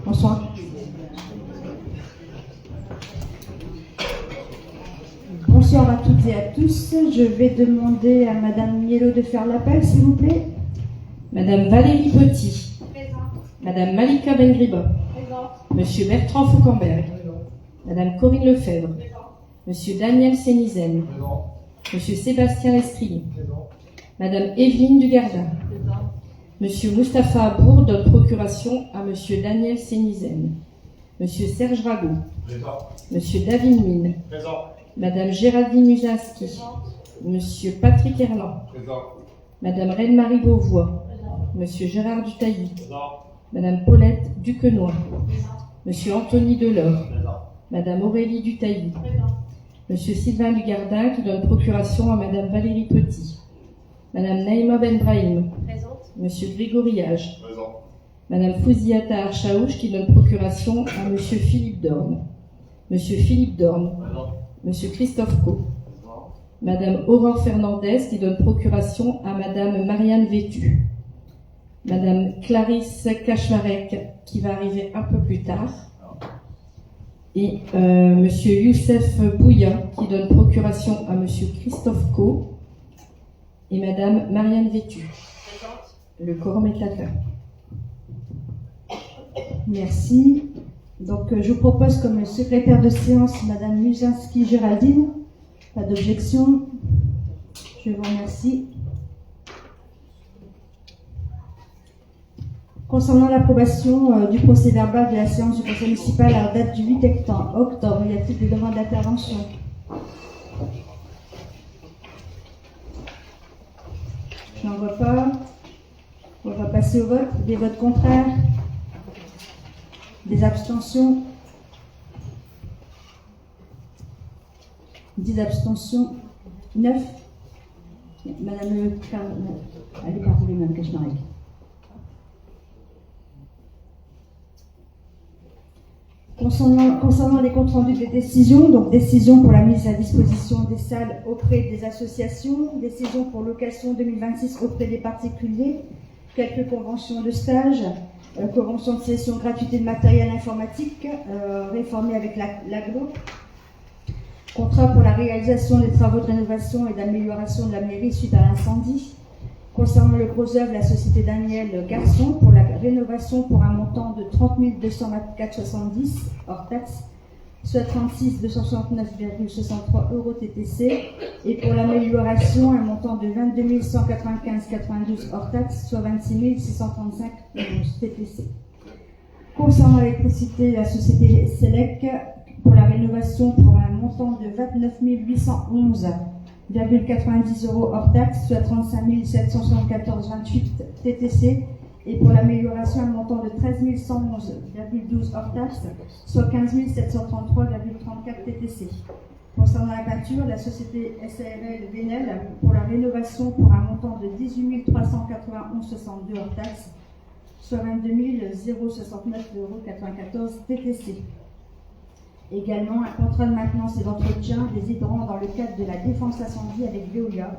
Bonsoir. Bonsoir à toutes et à tous. Je vais demander à Madame Mielo de faire l'appel, s'il vous plaît. Madame Valérie Petit. Présente. Madame Malika Bengriba. Présente. Monsieur Bertrand Fauquemberg. Madame Corinne Lefebvre. Présente. Monsieur Daniel Sénizen. Présent. Monsieur Sébastien Lestrier. Présent. Madame Evelyne Dugardin. Présente. Monsieur Mustapha Abour donne procuration à Monsieur Daniel Sénizen. Monsieur Serge Rago. Présent. Monsieur David Mine. Présent. Madame Géraldine Musinski. Présente. Monsieur Patrick Erland. Présent. Madame Reine-Marie Beauvois. Présente. Monsieur Gérard Dutailly. Présent. Madame Paulette Duquenois. Présente. Monsieur Anthony Delors. Présent. Madame Aurélie Dutailly. Présente. Monsieur Sylvain Dugardin qui donne procuration à Madame Valérie Petit. Madame Naïma Benbrahim. Présente. Monsieur Grégory Hage. Présent. Madame Fouziata Archaouch qui donne procuration à Monsieur Philippe Dorme. Monsieur Philippe Dorme. Présent. Monsieur Christophe Co. Présent. Madame Aurore Fernandez qui donne procuration à Madame Marianne Vétu. Madame Clarisse Kaczmarek qui va arriver un peu plus tard. Et Monsieur Youssef Bouya qui donne procuration à Monsieur Christophe Co. Et Madame Marianne Vétu. Présente. Le quorum est atteint. Merci. Donc, je vous propose comme secrétaire de séance Madame Musinski Géraldine. Pas d'objection. Je vous remercie. Concernant l'approbation du procès verbal de la séance du conseil municipal à la date du 8 octobre, y a-t-il des demandes d'intervention? Je n'en vois pas. On va passer au vote. Des votes contraires? Des abstentions? 10 abstentions. 9. Madame le... Allez, parlez, Madame Kaczmarek. Concernant les comptes rendus des décisions, donc décision pour la mise à disposition des salles auprès des associations, décision pour location 2026 auprès des particuliers, quelques conventions de stage, convention de cession gratuité de matériel informatique, réformée avec l'AGLO, contrat pour la réalisation des travaux de rénovation et d'amélioration de la mairie suite à l'incendie. Concernant le gros œuvre, la société Daniel Garçon pour la rénovation pour un montant de 30 224,70 hors taxe, soit 36 269,63 € TTC, et pour l'amélioration un montant de 22 195,92 hors taxe, soit 26 635 € TTC. Concernant l'électricité, la société Selec pour la rénovation pour un montant de 29 811,90 € hors taxe, soit 35 774,28 TTC, et pour l'amélioration un montant de 13 111,12 hors taxe, soit 15 733,34 TTC. Concernant la peinture, la société SARL Vénel pour la rénovation pour un montant de 18 391,62 hors taxe, soit 22 069,94 TTC. Également, un contrat de maintenance et d'entretien des hydrants dans le cadre de la défense incendie avec Veolia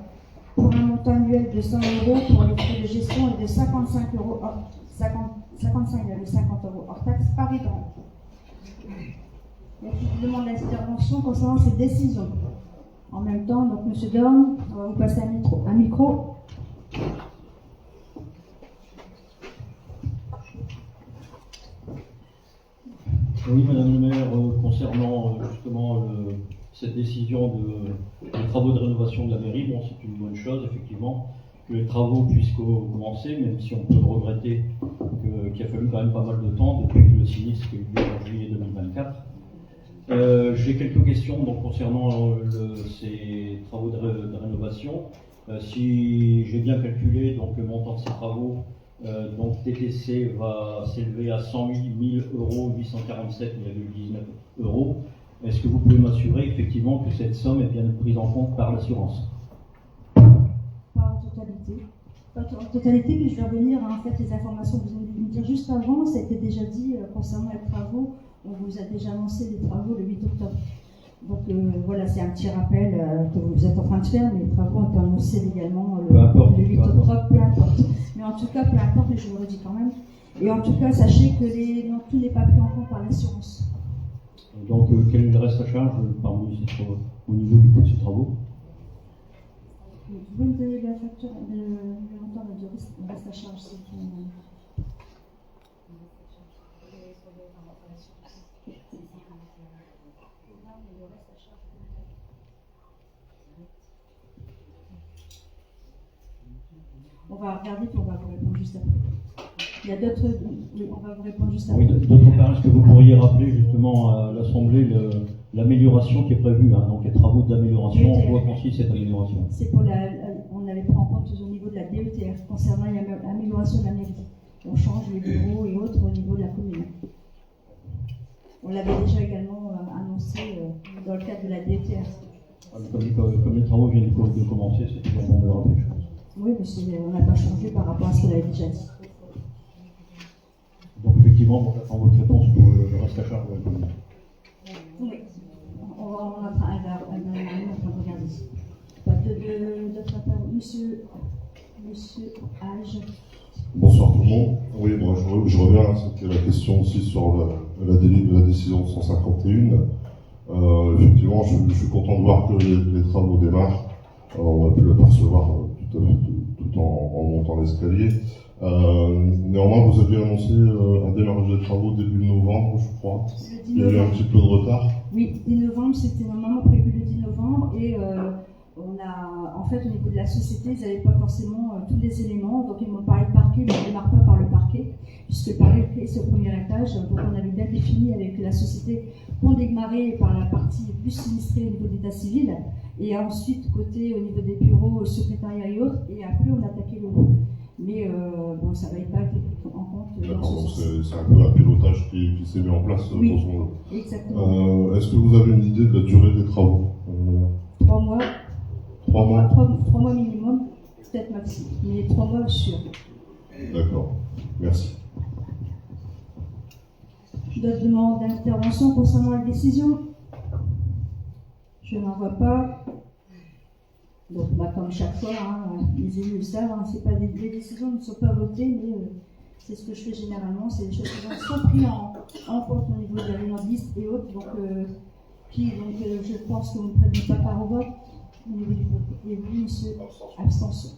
pour un montant annuel de 100 € pour les frais de gestion et de 55,50 € hors taxe par hydrant. Il y a une demande d'intervention concernant ces décisions. En même temps, donc M. Dorn, on va vous passer un micro. Oui, Madame le maire, concernant justement cette décision des travaux de rénovation de la mairie, bon, c'est une bonne chose, effectivement, que les travaux puissent commencer, même si on peut regretter qu'il a fallu quand même pas mal de temps depuis le sinistre qui a eu lieu en juillet 2024. J'ai quelques questions donc, concernant ces travaux de rénovation. Si j'ai bien calculé, donc, le montant de ces travaux, donc TTC va s'élever à 108 847,19 €. Est-ce que vous pouvez m'assurer effectivement que cette somme est bien prise en compte par l'assurance? Pas en totalité. Pas en totalité, puis je vais revenir à en fait, les informations que vous venez de me dire juste avant. Ça a été déjà dit concernant les travaux. On vous a déjà annoncé les travaux le 8 octobre. Donc voilà, c'est un petit rappel que vous êtes en train de faire, mais les travaux ont été annoncés également le 8 octobre, peu importe. Mais en tout cas, peu importe, mais je vous le redis quand même. Et en tout cas, sachez que tout n'est pas pris en compte par l'assurance. Donc quel est le reste à charge au niveau du coût de ces travaux? Vous pouvez me donner la facture, le montant de reste à charge, c'est une... On va regarder puis on va vous répondre juste après. Il y a d'autres... Oui, on va vous répondre juste après. Oui, d'autre part, est-ce que vous pourriez rappeler justement à l'Assemblée l'amélioration qui est prévue, donc les travaux d'amélioration, en quoi consiste cette amélioration? C'est pour on avait pris en compte au niveau de la DETR, concernant l'amélioration de la mairie. On change les bureaux et autres au niveau de la commune. On l'avait déjà également annoncé dans le cadre de la DETR. Comme les travaux viennent de commencer, c'est toujours bon de le rappeler, je pense. Oui, mais on n'a pas changé par rapport à ce qu'on avait déjà dit. Donc effectivement, bon, j'attends votre réponse pour le reste à charge de la commune. Oui, on va en train de regarder. Pas d'autres appels. Monsieur Age. Bonsoir tout le monde. Oui, bon, je reviens, c'était la question aussi sur la décision de 151. Effectivement, je suis content de voir que les travaux démarrent. On a pu l'apercevoir tout en montant l'escalier. Néanmoins, vous aviez annoncé un démarrage des travaux début novembre, je crois. Il y a eu un petit peu de retard. Oui, 10 novembre, c'était normalement prévu le 10 novembre et on a, en fait, au niveau de la société, ils n'avaient pas forcément tous les éléments, donc ils m'ont parlé de parquet, mais on ne démarre pas par le parquet, puisque le parquet c'est au premier étage, donc on avait bien défini avec la société qu'on démarrait par la partie plus sinistrée au niveau d'état civil, et ensuite côté au niveau des bureaux, secrétariat et autres, et après on attaquait le haut. Mais bon, ça n'avait pas été pris en compte. D'accord, donc c'est un peu un pilotage qui s'est mis en place oui, dans son lot. Exactement. Est-ce que vous avez une idée de la durée des travaux 3 mois. 3 mois 3 mois minimum, peut-être maximum, mais 3 mois sûr. D'accord, merci. D'autres demandes d'intervention concernant la décision? Je n'en vois pas. Donc, comme chaque fois, les élus le savent, les décisions ne sont pas votées, mais c'est ce que je fais généralement, c'est des choses qui sont prises en compte au niveau de la réunion de liste et autres, donc je pense que vous ne prenez pas part au vote au niveau du groupe. Et vous, monsieur, abstention.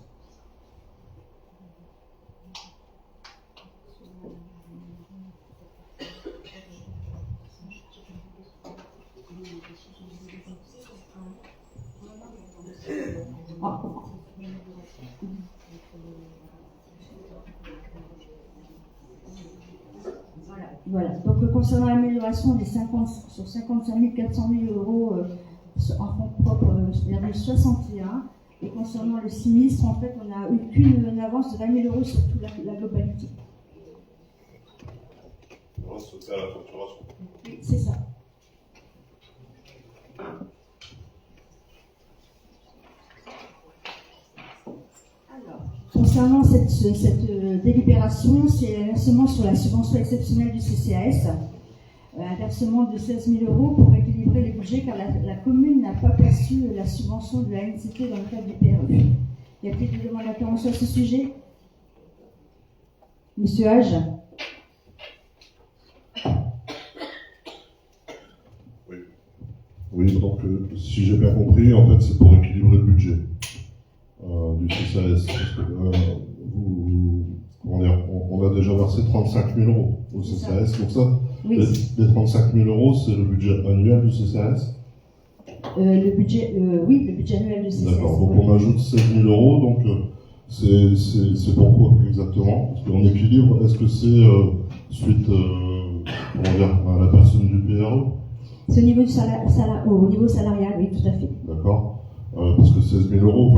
Voilà. Donc concernant l'amélioration des 55 400 000 euros en fonds propres, il y avait 61. Et concernant le sinistre, en fait, on n'a eu qu'une avance de 20 000 euros sur toute la globalité. C'était à la facturation. Oui, c'est ça. Alors, concernant cette délibération, c'est un versement sur la subvention exceptionnelle du CCAS, un versement de 16 000 euros pour équilibrer les budgets car la commune n'a pas perçu la subvention de la NCT dans le cadre du PRE. Y a-t-il des demandes d'intervention à ce sujet? Monsieur Hage. Oui, donc si j'ai bien compris, en fait, c'est pour équilibrer le budget du CCAS. On a déjà versé 35 000 euros au CCAS, donc ça, oui. Les 35 000 euros, c'est le budget annuel du CCAS? Le budget annuel du CCAS. D'accord, donc on ajoute 16 000 euros, donc c'est pourquoi exactement? Parce qu'on équilibre, est-ce que c'est suite à la personne du PRE? C'est au niveau du au niveau salarial, oui, tout à fait. D'accord. Parce que 16 000 euros,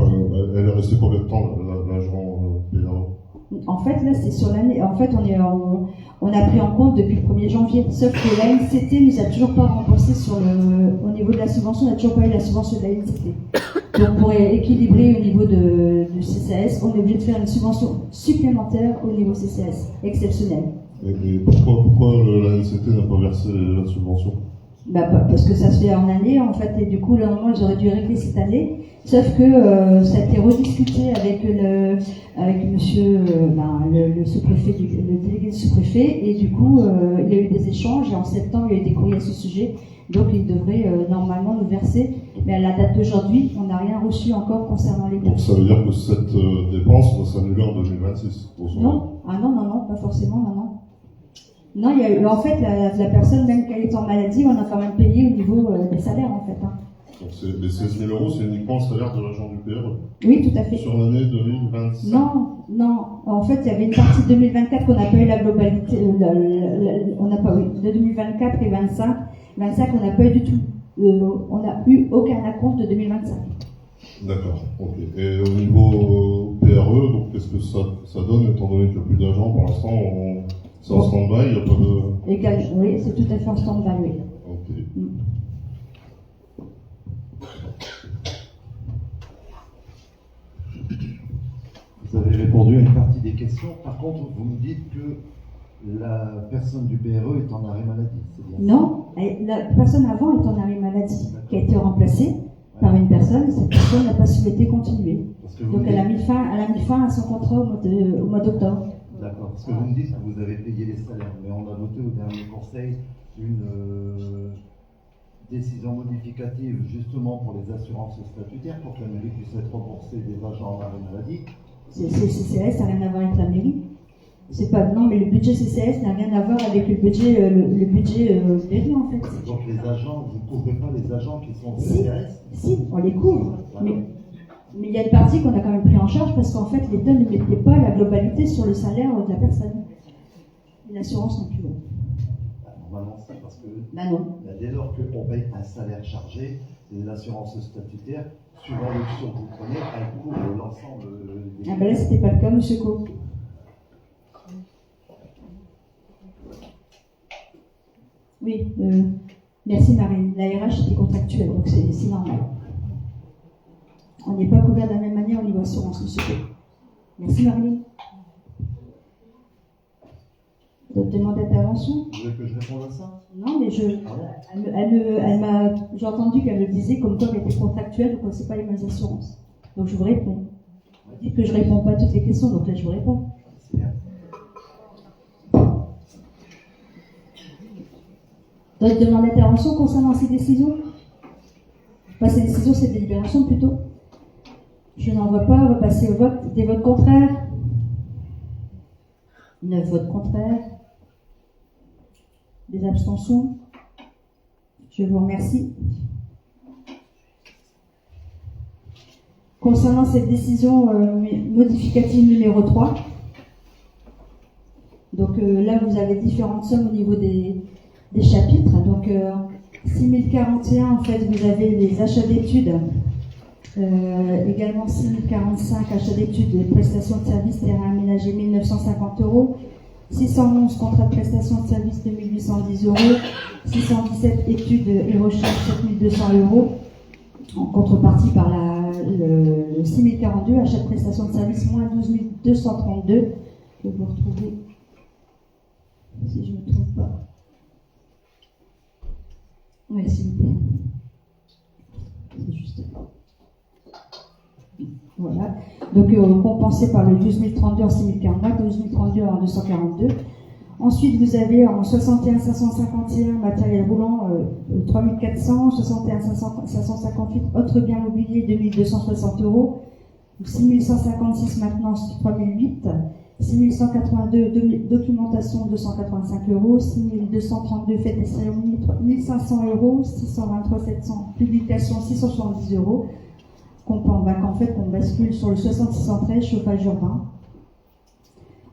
elle est restée combien de temps, l'agent PRE? En fait, là, c'est sur l'année. En fait, on a pris en compte depuis le 1er janvier. Sauf que la NCT nous a toujours pas remboursé au niveau de la subvention, on n'a toujours pas eu la subvention de la NCT. Donc, pour équilibrer au niveau du CCAS, on est obligé de faire une subvention supplémentaire au niveau CCAS, exceptionnelle. Et pourquoi la NCT n'a pas versé la subvention? Parce que ça se fait en année, en fait, et du coup, normalement, ils auraient dû régler cette année. Sauf que ça a été rediscuté avec monsieur, le sous-préfet, le délégué du sous-préfet, et du coup, il y a eu des échanges, et en septembre, il y a eu des courriers à ce sujet. Donc, il devrait normalement nous verser. Mais à la date d'aujourd'hui, on n'a rien reçu encore concernant les Donc, ça veut dire que cette dépense va s'annuler en 2026? Non, non, pas forcément, non. Non, il y a eu, en fait, la personne, même qu'elle est en maladie, on a quand même payé au niveau des salaires, en fait. Hein. Donc les 16 000 euros, c'est uniquement le salaire de l'agent du PRE? Oui, tout à fait. Sur l'année 2025? Non. En fait, il y avait une partie de 2024 qu'on n'a pas eu la globalité. On n'a pas eu. De 2024 et 25, on n'a pas eu du tout. On n'a eu aucun acompte de 2025. D'accord, ok. Et au niveau PRE, donc qu'est-ce que ça donne, étant donné qu'il n'y a plus d'agents pour l'instant? C'est en stand-by, il n'y a pas de... Oui, c'est tout à fait en stand-by, oui. Ok. Vous avez répondu à une partie des questions. Par contre, vous me dites que la personne du PRE est en arrêt maladie, c'est bien? Non, la personne avant est en arrêt maladie, qui a été remplacée par une personne. Cette personne n'a pas souhaité continuer. Donc elle a mis fin à son contrat au mois d'octobre. D'accord, parce que vous me dites que vous avez payé les salaires, mais on a voté au dernier conseil une décision modificative justement pour les assurances statutaires, pour que la mairie puisse être remboursée des agents en arrêt maladie. CCAS n'a rien à voir avec la mairie. Non, mais le budget CCAS n'a rien à voir avec le budget mairie en fait. Donc les agents, vous ne couvrez pas les agents qui sont CCAS? Si, on les couvre. Mais il y a une partie qu'on a quand même pris en charge parce qu'en fait l'État ne mettait pas la globalité sur le salaire de la personne. L'assurance non plus. Normalement, c'est parce que non. Dès lors qu'on paye un salaire chargé, les assurances statutaires, suivant l'option que vous prenez, elles couvrent l'ensemble des... Là, c'était pas le cas, monsieur Co. Oui, merci Marine. La RH était contractuelle, donc c'est normal. On n'est pas couvert de la même manière au niveau assurance, monsieur Co. Merci Marine. D'autres demandes d'intervention? Vous voulez que je réponde à ça? Non, mais j'ai entendu qu'elle me disait comme quoi elle était contractuelle, donc c'est pas les mêmes assurances. Donc je vous réponds. Vous dites que je réponds pas à toutes les questions, donc là je vous réponds. C'est bien. D'autres demandes d'intervention concernant ces décisions? Ces décisions, ces délibérations plutôt. Je n'en vois pas, on va passer au vote. Des votes contraires? 9 votes contraires. Des abstentions? Je vous remercie. Concernant cette décision modificative numéro 3, donc là vous avez différentes sommes au niveau des chapitres. Donc 6041, en fait vous avez les achats d'études, également 6045 achats d'études et prestations de services terrain aménagé 1950 €, 611 contrats de prestations de services 2810 €, 617 études et recherches 7200 €, en contrepartie par le 6042, achat de prestations de services moins 12232, que vous retrouvez, si je ne me trompe pas. Oui, s'il vous plaît. C'est juste. Voilà. Donc, compensé par le 12032 en 6044, 12032 en 242. Ensuite, vous avez en 61 551 matériel roulant 3400, 61 558 autres biens mobiliers 2260 €, 6156 maintenance 3008, 6182 documentation 285 €, 6232 fêtes et cérémonies 1500 €, 623 700 publications 670 €. En fait, on bascule sur le 6613 chauffage urbain.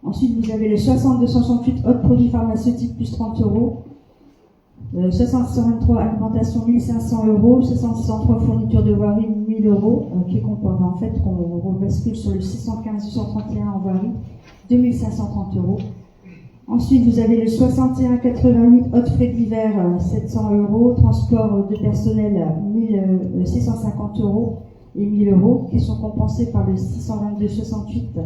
Ensuite, vous avez le 6268 autres produits pharmaceutiques plus 30 €, 6623 alimentation 1500 €, 6603 fourniture de voirie 1000 euros, qui comporte en fait qu'on rebascule sur le 615-831 en voirie, 2530 euros. Ensuite, vous avez le 61-88 autres frais d'hiver, 700 euros, transport de personnel, 1650 euros et 1000 euros, qui sont compensés par le 622-68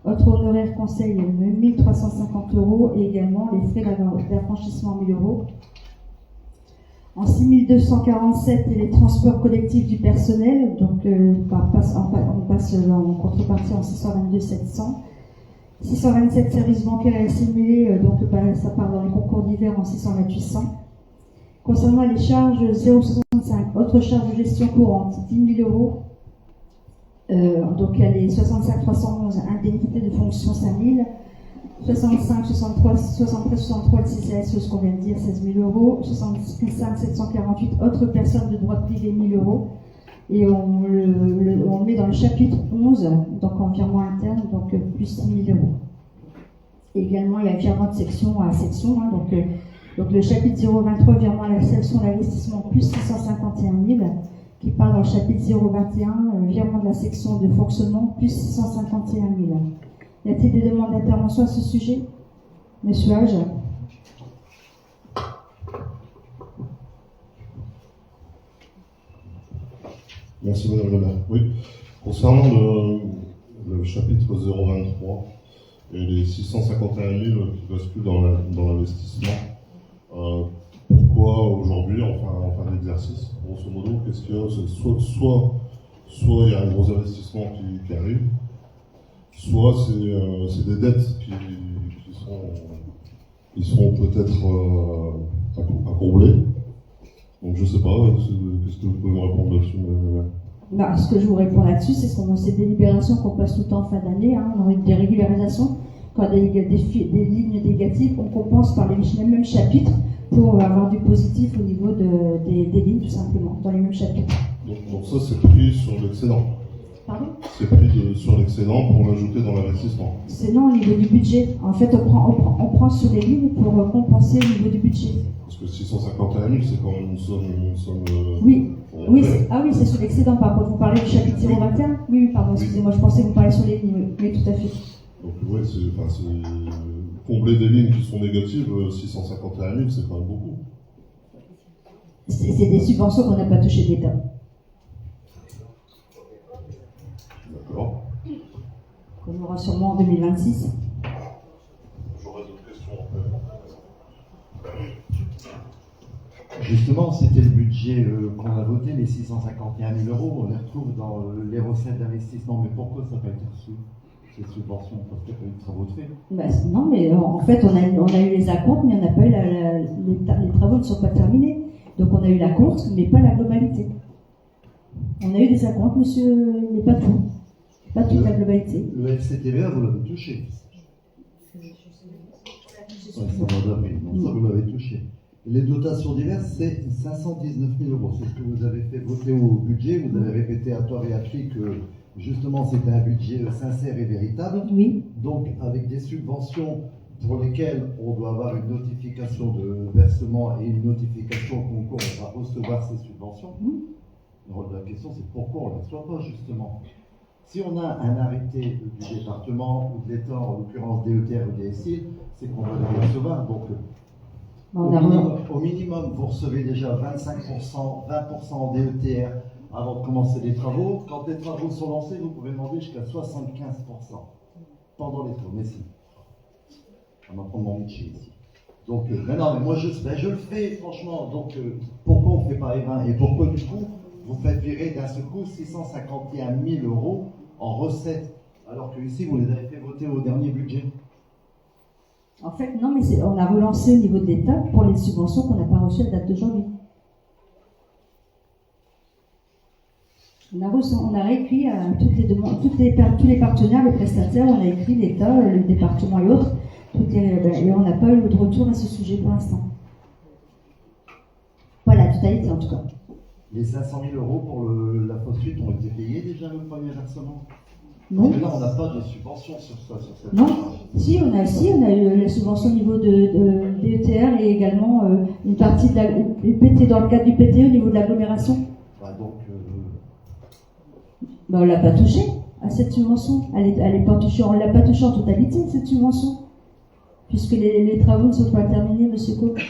autres honoraires conseil, 1350 euros, et également les frais d'affranchissement, 1000 euros. En 6247, les transports collectifs du personnel, donc on passe en contrepartie en 622-700. 627 services bancaires et assimilés, donc ça part dans les concours d'hiver en 628-800. Concernant les charges 0,65, autres charges de gestion courante, 10 000 euros. Donc il y a les 65-311, indemnité de fonction 5 000. 65-63, 73-63, le CCASE, ce qu'on vient de dire, 16 000 euros. 65-748, autres personnes de droit privé, 1 000 euros. Et on le met dans le chapitre 11, donc en virement interne, donc plus 6 000 euros. Également, il y a virement de section à section, donc le chapitre 023, virement à la section d'investissement, plus 651 000, qui part dans le chapitre 021, virement de la section de fonctionnement, plus 651 000. Y a-t-il des demandes d'intervention à ce sujet? Monsieur Hage. Merci Madame le maire. Oui, concernant le chapitre 023 et les 651 000 qui basculent dans l'investissement, pourquoi aujourd'hui, en fin d'exercice, grosso modo, qu'est-ce qu'il y a? Soit il y a un gros investissement qui arrive, soit c'est des dettes qui seront peut-être à combler. Donc je sais pas, qu'est-ce que vous pouvez me répondre là-dessus? Ce que je vous réponds là-dessus, c'est ces délibérations qu'on passe tout le temps en fin d'année, on a des régularisations, quand des lignes négatives, on compense par les mêmes chapitres pour avoir du positif au niveau des lignes, tout simplement, dans les mêmes chapitres. Donc ça, c'est pris sur l'excédent. Pardon? C'est pris sur l'excédent pour l'ajouter dans l'investissement. C'est non, au niveau du budget. En fait, on prend sur les lignes pour compenser au niveau du budget. Parce que 651 000, c'est quand même une somme oui. Oui, c'est sur l'excédent. Par contre, vous parlez du chapitre 021? Oui, pardon, excusez-moi, je pensais que vous parliez sur les lignes. Oui, tout à fait. Donc, oui, c'est combler des lignes qui sont négatives, 651 000, c'est quand même beaucoup. C'est des subventions qu'on n'a pas touchées d'État. D'accord. Qu'on aura sûrement en 2026. J'aurais d'autres questions après. Justement, c'était le budget qu'on a voté, les 651 000 euros, on les retrouve dans les recettes d'investissement. Mais pourquoi ça n'a pas été reçu, ces subventions? Parce qu'il n'y a pas eu de travaux de fait. Non, mais en fait, on a eu les acomptes, mais on n'a pas eu les travaux ne sont pas terminés. Donc on a eu l'acompte, mais pas la globalité. On a eu des acomptes, monsieur, mais pas tout. Pas toute la globalité. Le FCTVA, vous l'avez touché. C'est mois d'avril, donc ça vous l'avez touché. Les dotations diverses, c'est 519 000 euros. C'est ce que vous avez fait voter au budget. Vous avez répété à tort et à cri que justement c'était un budget sincère et véritable. Oui. Donc avec des subventions pour lesquelles on doit avoir une notification de versement et une notification au concours, on va recevoir ces subventions. La question c'est pourquoi on ne les reçoit pas justement. Si on a un arrêté du département ou de l'État, en l'occurrence DETR ou DSI, c'est qu'on va les recevoir. Donc au minimum, vous recevez déjà 25%, 20% en DETR avant de commencer les travaux. Quand les travaux sont lancés, vous pouvez demander jusqu'à 75% pendant les travaux. Mais si. On va prendre mon métier ici. Donc, mais moi je le fais franchement. Donc, pourquoi on ne fait pas les 20 et pourquoi du coup vous faites virer d'un seul coup 651 000 euros en recettes alors que ici vous les avez fait voter au dernier budget? En fait, non, mais on a relancé au niveau de l'État pour les subventions qu'on n'a pas reçues à date d'aujourd'hui. On a réécrit à toutes les demandes, tous les partenaires, les prestataires, on a écrit l'État, le département et autres, et on n'a pas eu de retour à ce sujet pour l'instant. Pas la totalité en tout cas. Les 500 000 euros pour la fausse suite ont été payés déjà le premier versement? Non. Parce que là, on n'a pas de subvention sur ça, sur cette non. Si, on a eu la subvention au niveau de DETR et également une partie du PT dans le cadre du PT au niveau de l'agglomération. Donc, Ben, on l'a pas touché à cette subvention. Elle est pas touchée, on l'a pas touchée en totalité, cette subvention. Puisque les travaux ne sont pas terminés, monsieur Coq.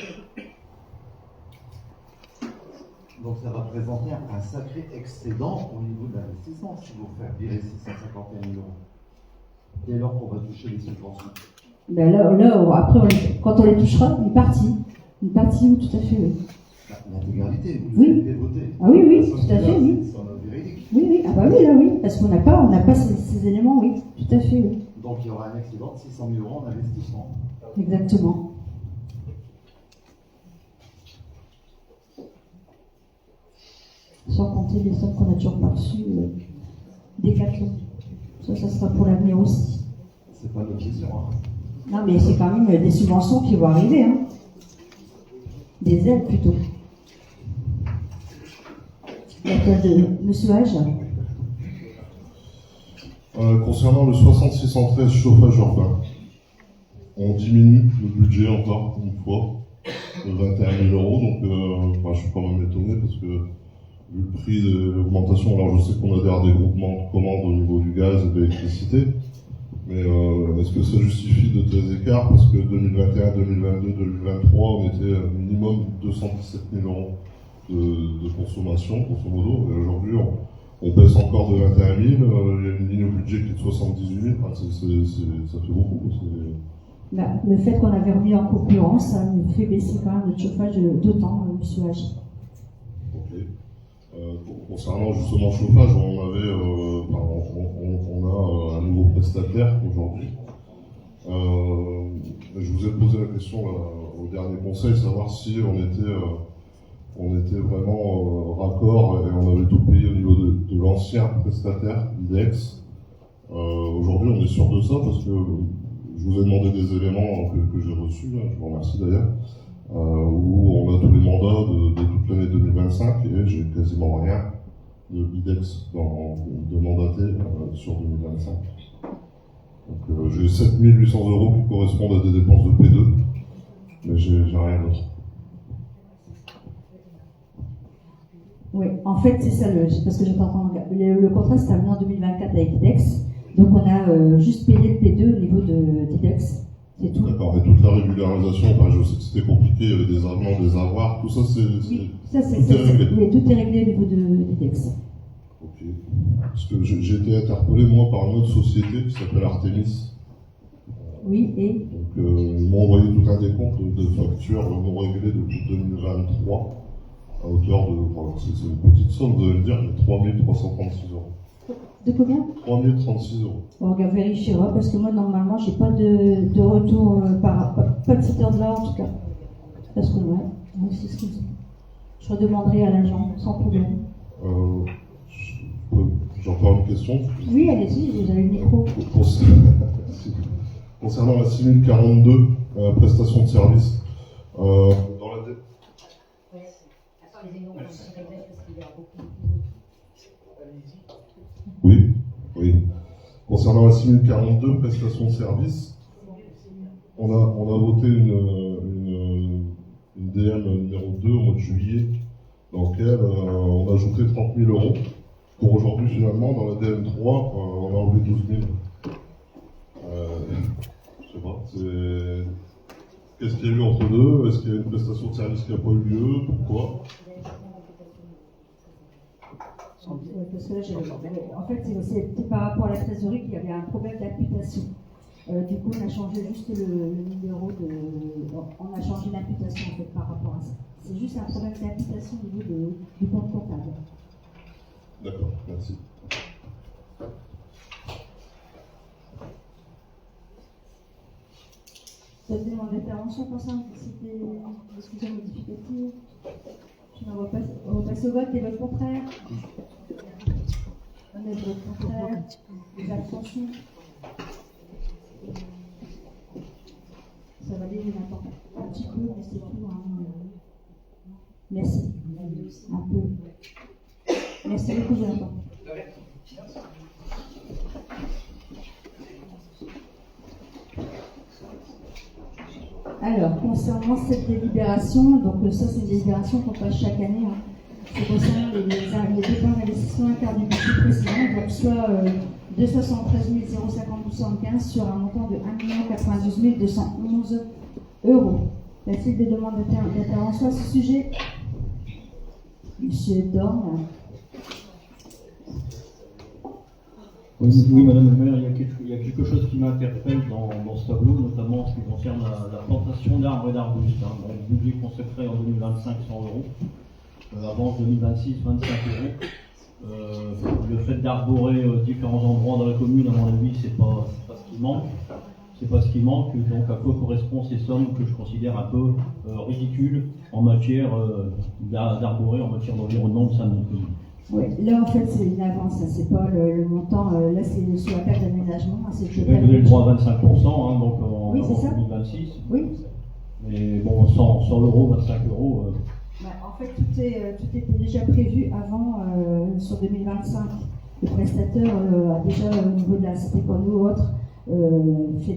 Donc ça va présenter un sacré excédent au niveau de l'investissement si vous faire virer 651 000 euros. Dès lors qu'on va toucher les subventions. Ben là, après, quand on les touchera, une partie, oui, tout à fait, oui. L'intégralité, vous Oui. avez voté. Ah oui, tout à fait, oui. C'est un véridique. Oui, ah bah oui, là, oui, parce qu'on n'a pas ces éléments, oui, tout à fait, oui. Donc il y aura un excédent de 600 000 euros en investissement. Exactement. Sans compter les sommes qu'on a toujours pas reçues des Decathlon. Ça sera pour l'avenir aussi. C'est pas notre question. Hein. Non, mais c'est quand même des subventions qui vont arriver, hein. Des aides plutôt. D'accord, monsieur Hage. Concernant le 6613 chauffage urbain, on diminue le budget encore une fois de 21 000 euros, donc je suis quand même étonné parce que vu le prix de l'augmentation, alors je sais qu'on adhère des groupements de commandes au niveau du gaz et de l'électricité, mais est-ce que ça justifie de tels écarts? Parce que 2021, 2022, 2023, on était minimum 217 000 euros de consommation, grosso modo, et aujourd'hui on baisse encore de 21 000, il y a une ligne au budget qui est de 78 000, enfin, ça fait beaucoup. Bah, le fait qu'on avait remis en concurrence, ça nous fait baisser quand même notre chauffage d'autant, monsieur Hage. Ok. Concernant justement le chauffage, on a un nouveau prestataire aujourd'hui. Je vous ai posé la question au dernier conseil, savoir si on était vraiment raccord et on avait tout payé au niveau de l'ancien prestataire, IDEX. Aujourd'hui, on est sûr de ça parce que je vous ai demandé des éléments que j'ai reçus, là, je vous remercie d'ailleurs, où on a tous les mandats de toute l'année 2025 et j'ai quasiment rien de IDEX de mandaté sur 2025. Donc j'ai 7 800 euros qui correspondent à des dépenses de P2, mais j'ai rien d'autre. Oui, en fait, c'est ça, parce que j'étais en train de regarder. Le contrat s'est terminé en 2024 avec IDEX, donc on a juste payé le P2 au niveau d'IDEX, c'est tout. D'accord, et toute la régularisation, je sais que c'était compliqué, il y avait des avenants, des avoirs, tout ça Oui, ça c'est réglé. Oui, tout est réglé au niveau d'IDEX. Ok. Parce que j'ai été interpellé, moi, par une autre société qui s'appelle Artemis. Oui, et Donc, ils m'ont envoyé tout un décompte de factures non réglées depuis 2023, à hauteur de, c'est une petite somme, vous allez me dire, mais 3 336 euros. de combien? 3 036 euros. On regarde, vérifiera, parce que moi, normalement, j'ai pas de retour, pas de cette ordre-là, en tout cas. Parce que, ouais, c'est ce que je redemanderai à l'agent, sans problème. J'ai encore une question. Oui, allez-y, vous avez le micro. Concernant la 6042, prestation de service, dans la Oui. Concernant la 6042, prestation de service, on a voté une DM numéro 2 au mois de juillet, dans laquelle on a ajouté 30 000 euros. Pour aujourd'hui, finalement, dans la DM3, on a enlevé 12 000. Je sais pas, qu'est-ce qu'il y a eu entre deux? Est-ce qu'il y a une prestation de service qui n'a pas eu lieu? Pourquoi? Parce que là, en fait, c'était par rapport à la trésorerie qu'il y avait un problème d'imputation. Du coup, on a changé juste le numéro on a changé l'imputation en fait par rapport à ça. C'est juste un problème d'imputation au niveau du compte comptable. D'accord, merci. Vous avez demandé d'intervention concernant des discussions modificatives. On va passer au vote. Les votes contraires. On a des votes contraires. Les abstentions. Ça va aller un petit peu, mais c'est tout. Merci. Un peu. Merci beaucoup, Jonathan. Alors, concernant cette délibération, donc ça c'est une délibération qu'on passe chaque année, C'est concernant les dépenses d'investissement internes du budget précédent, donc soit 273 050,75 sur un montant de 1 092 211 euros. Y a-t-il des demandes d'intervention à ce sujet? Monsieur Dorn. Oui, Madame le maire, il y a quelque chose qui m'interpelle dans ce tableau, notamment en ce qui concerne la plantation d'arbres et d'arbustes. Dans le budget consacré en 2025, 100 euros. Avance 2026, 25 euros. Le fait d'arborer différents endroits dans la commune, à mon avis, c'est pas ce qui manque. C'est pas ce qui manque. Donc, à quoi correspondent ces sommes que je considère un peu ridicules en matière d'arborer, en matière d'environnement au sein de notre commune? Oui, là en fait c'est une avance, hein, c'est pas le montant, là c'est sur la carte d'aménagement. Hein, je vais donner le droit à 25%, hein, donc en, oui, en 2026. Oui. Mais bon, 100 euros, 25 euros. Bah, en fait, tout était déjà prévu avant sur 2025. Le prestataire a déjà, au niveau de la cité pour nous ou autre, fait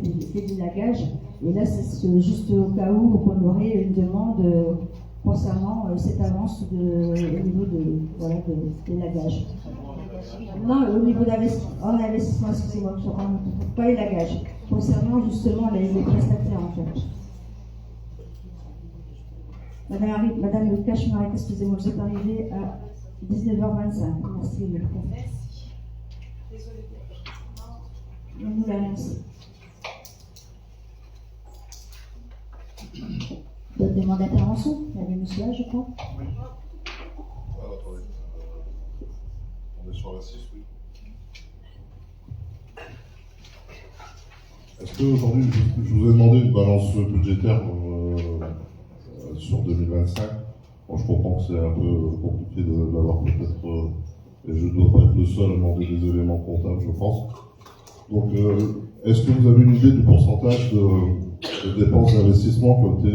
du lagage. Et là, c'est juste au cas où on aurait une demande concernant cette avance au niveau des lagages. Non, au niveau d'investissement, excusez-moi, pas les lagages. Concernant justement les prestataires, en fait. Madame le Cachemar, excusez-moi, vous êtes arrivée à 19h25. Merci. Merci. Désolée. On nous l'a annoncé. D'autres demandes d'intervention? Il y avait monsieur là, je crois. Oui. Attendez. On est sur la 6, oui. Est-ce qu'aujourd'hui, je vous ai demandé une balance budgétaire sur 2025? Bon, je comprends que c'est un peu compliqué de l'avoir peut-être, et je ne dois pas être le seul à demander des éléments comptables, je pense. Donc, est-ce que vous avez une idée du pourcentage de dépenses d'investissement qui ont été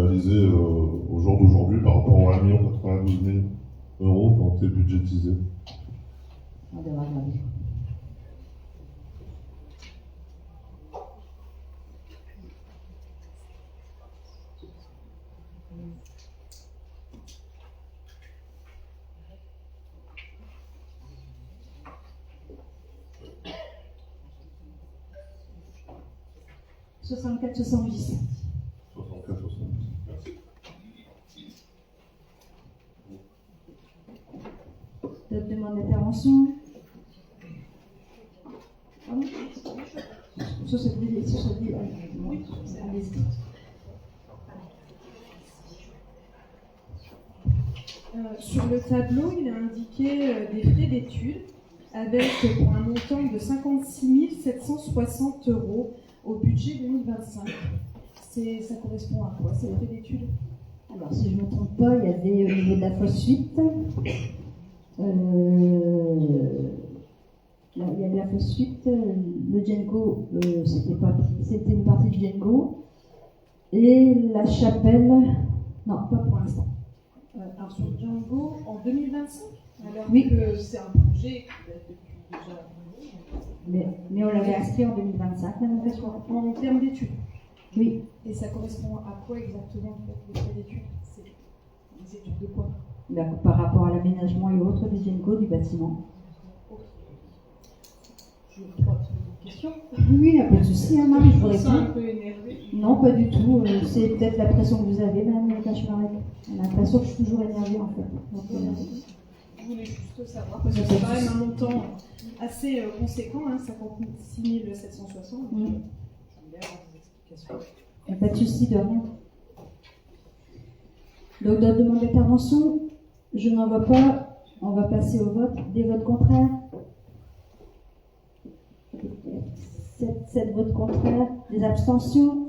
réalisées au jour d'aujourd'hui par rapport aux 1 092 000 euros qui ont été budgétisés? On devra regarder. « 64, 70. 64, 70. Merci. D'autres demandes d'intervention? Pardon? Sur cette vidéo, allez-y. Sur le tableau, il est indiqué des frais d'études avec pour un montant de 56 760 euros au budget 2025. Ça correspond à quoi? C'est les frais d'études? Alors, si je ne me trompe pas, il y avait au niveau de la fosse 8, il y avait la fosse 8, le Django, c'était une partie du Django, et la chapelle, non, pas pour l'instant. Alors sur le Django en 2025, alors oui. Que c'est un projet qui date depuis déjà. Mais on l'avait inscrit en 2025, en termes d'études. Oui. Et ça correspond à quoi exactement les frais d'études? C'est des études de quoi? Par rapport à l'aménagement et autres du Django du bâtiment. Je crois que c'est une question. Oui, il n'y a pas de souci, hein, Marie, je vous réponds. un peu énervé. Non, pas du tout. C'est peut-être la pression que vous avez, Madame Cachemar. J'ai l'impression que je suis toujours énervée, en fait. Donc, je voulais juste savoir, parce que c'est quand même un montant assez conséquent, hein, 56 760. Je voulais avoir des explications. Il n'y a pas de souci, de rien. Donc, d'autres demandes d'intervention? Je n'en vois pas. On va passer au vote. Des votes contraires? 7 votes contraires. Des abstentions?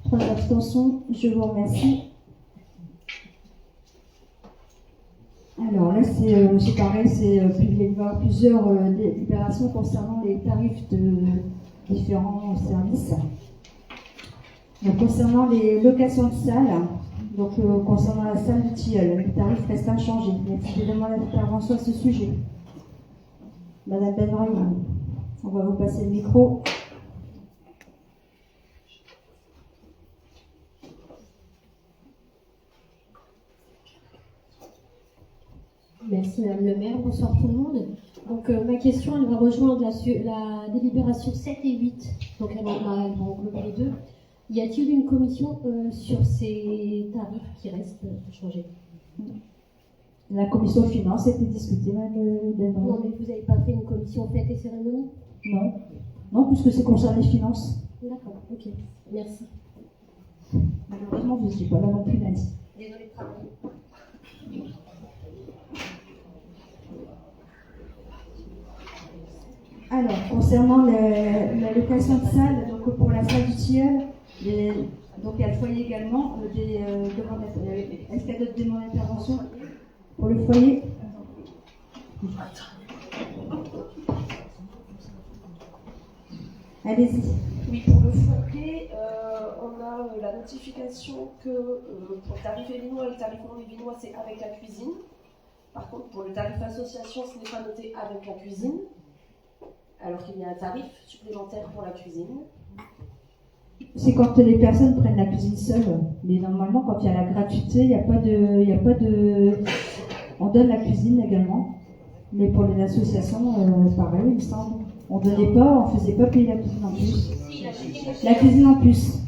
3 abstentions. Je vous remercie. Alors là, c'est pareil, il va y avoir plusieurs délibérations concernant les tarifs de différents services. Donc, concernant les locations de salles, donc concernant la salle du Tilleul, les tarifs restent inchangés. Il y a des demandes d'intervention à ce sujet. Madame Benraïm, on va vous passer le micro. Merci Madame le maire, bonsoir tout le monde. Donc ma question, elle va rejoindre la délibération 7 et 8, donc elle va englober les deux. Y a-t-il une commission sur ces tarifs qui restent changés? La commission finance a été discutée, Madame Delbon. Non, mais vous n'avez pas fait une commission fête et cérémonie? Non. Non, puisque c'est concerne les finances. D'accord, ok, merci. Malheureusement, je ne suis pas là non plus lundi. Désolée de travailler. Alors, concernant la location de salle, donc pour la salle du Tilleul, donc il y a le foyer également. Est-ce qu'il y a d'autres demandes d'intervention pour le foyer? Allez-y. Oui, pour le foyer, on a la notification que pour le tarif élinois et le tarif non élinois, c'est avec la cuisine. Par contre, pour le tarif association, ce n'est pas noté avec la cuisine, alors qu'il y a un tarif supplémentaire pour la cuisine. C'est quand les personnes prennent la cuisine seule. Mais normalement, quand il y a la gratuité, il n'y a pas de... On donne la cuisine également. Mais pour les associations, pareil, il me semble. On ne donnait pas, on ne faisait pas payer la cuisine en plus. La cuisine en plus.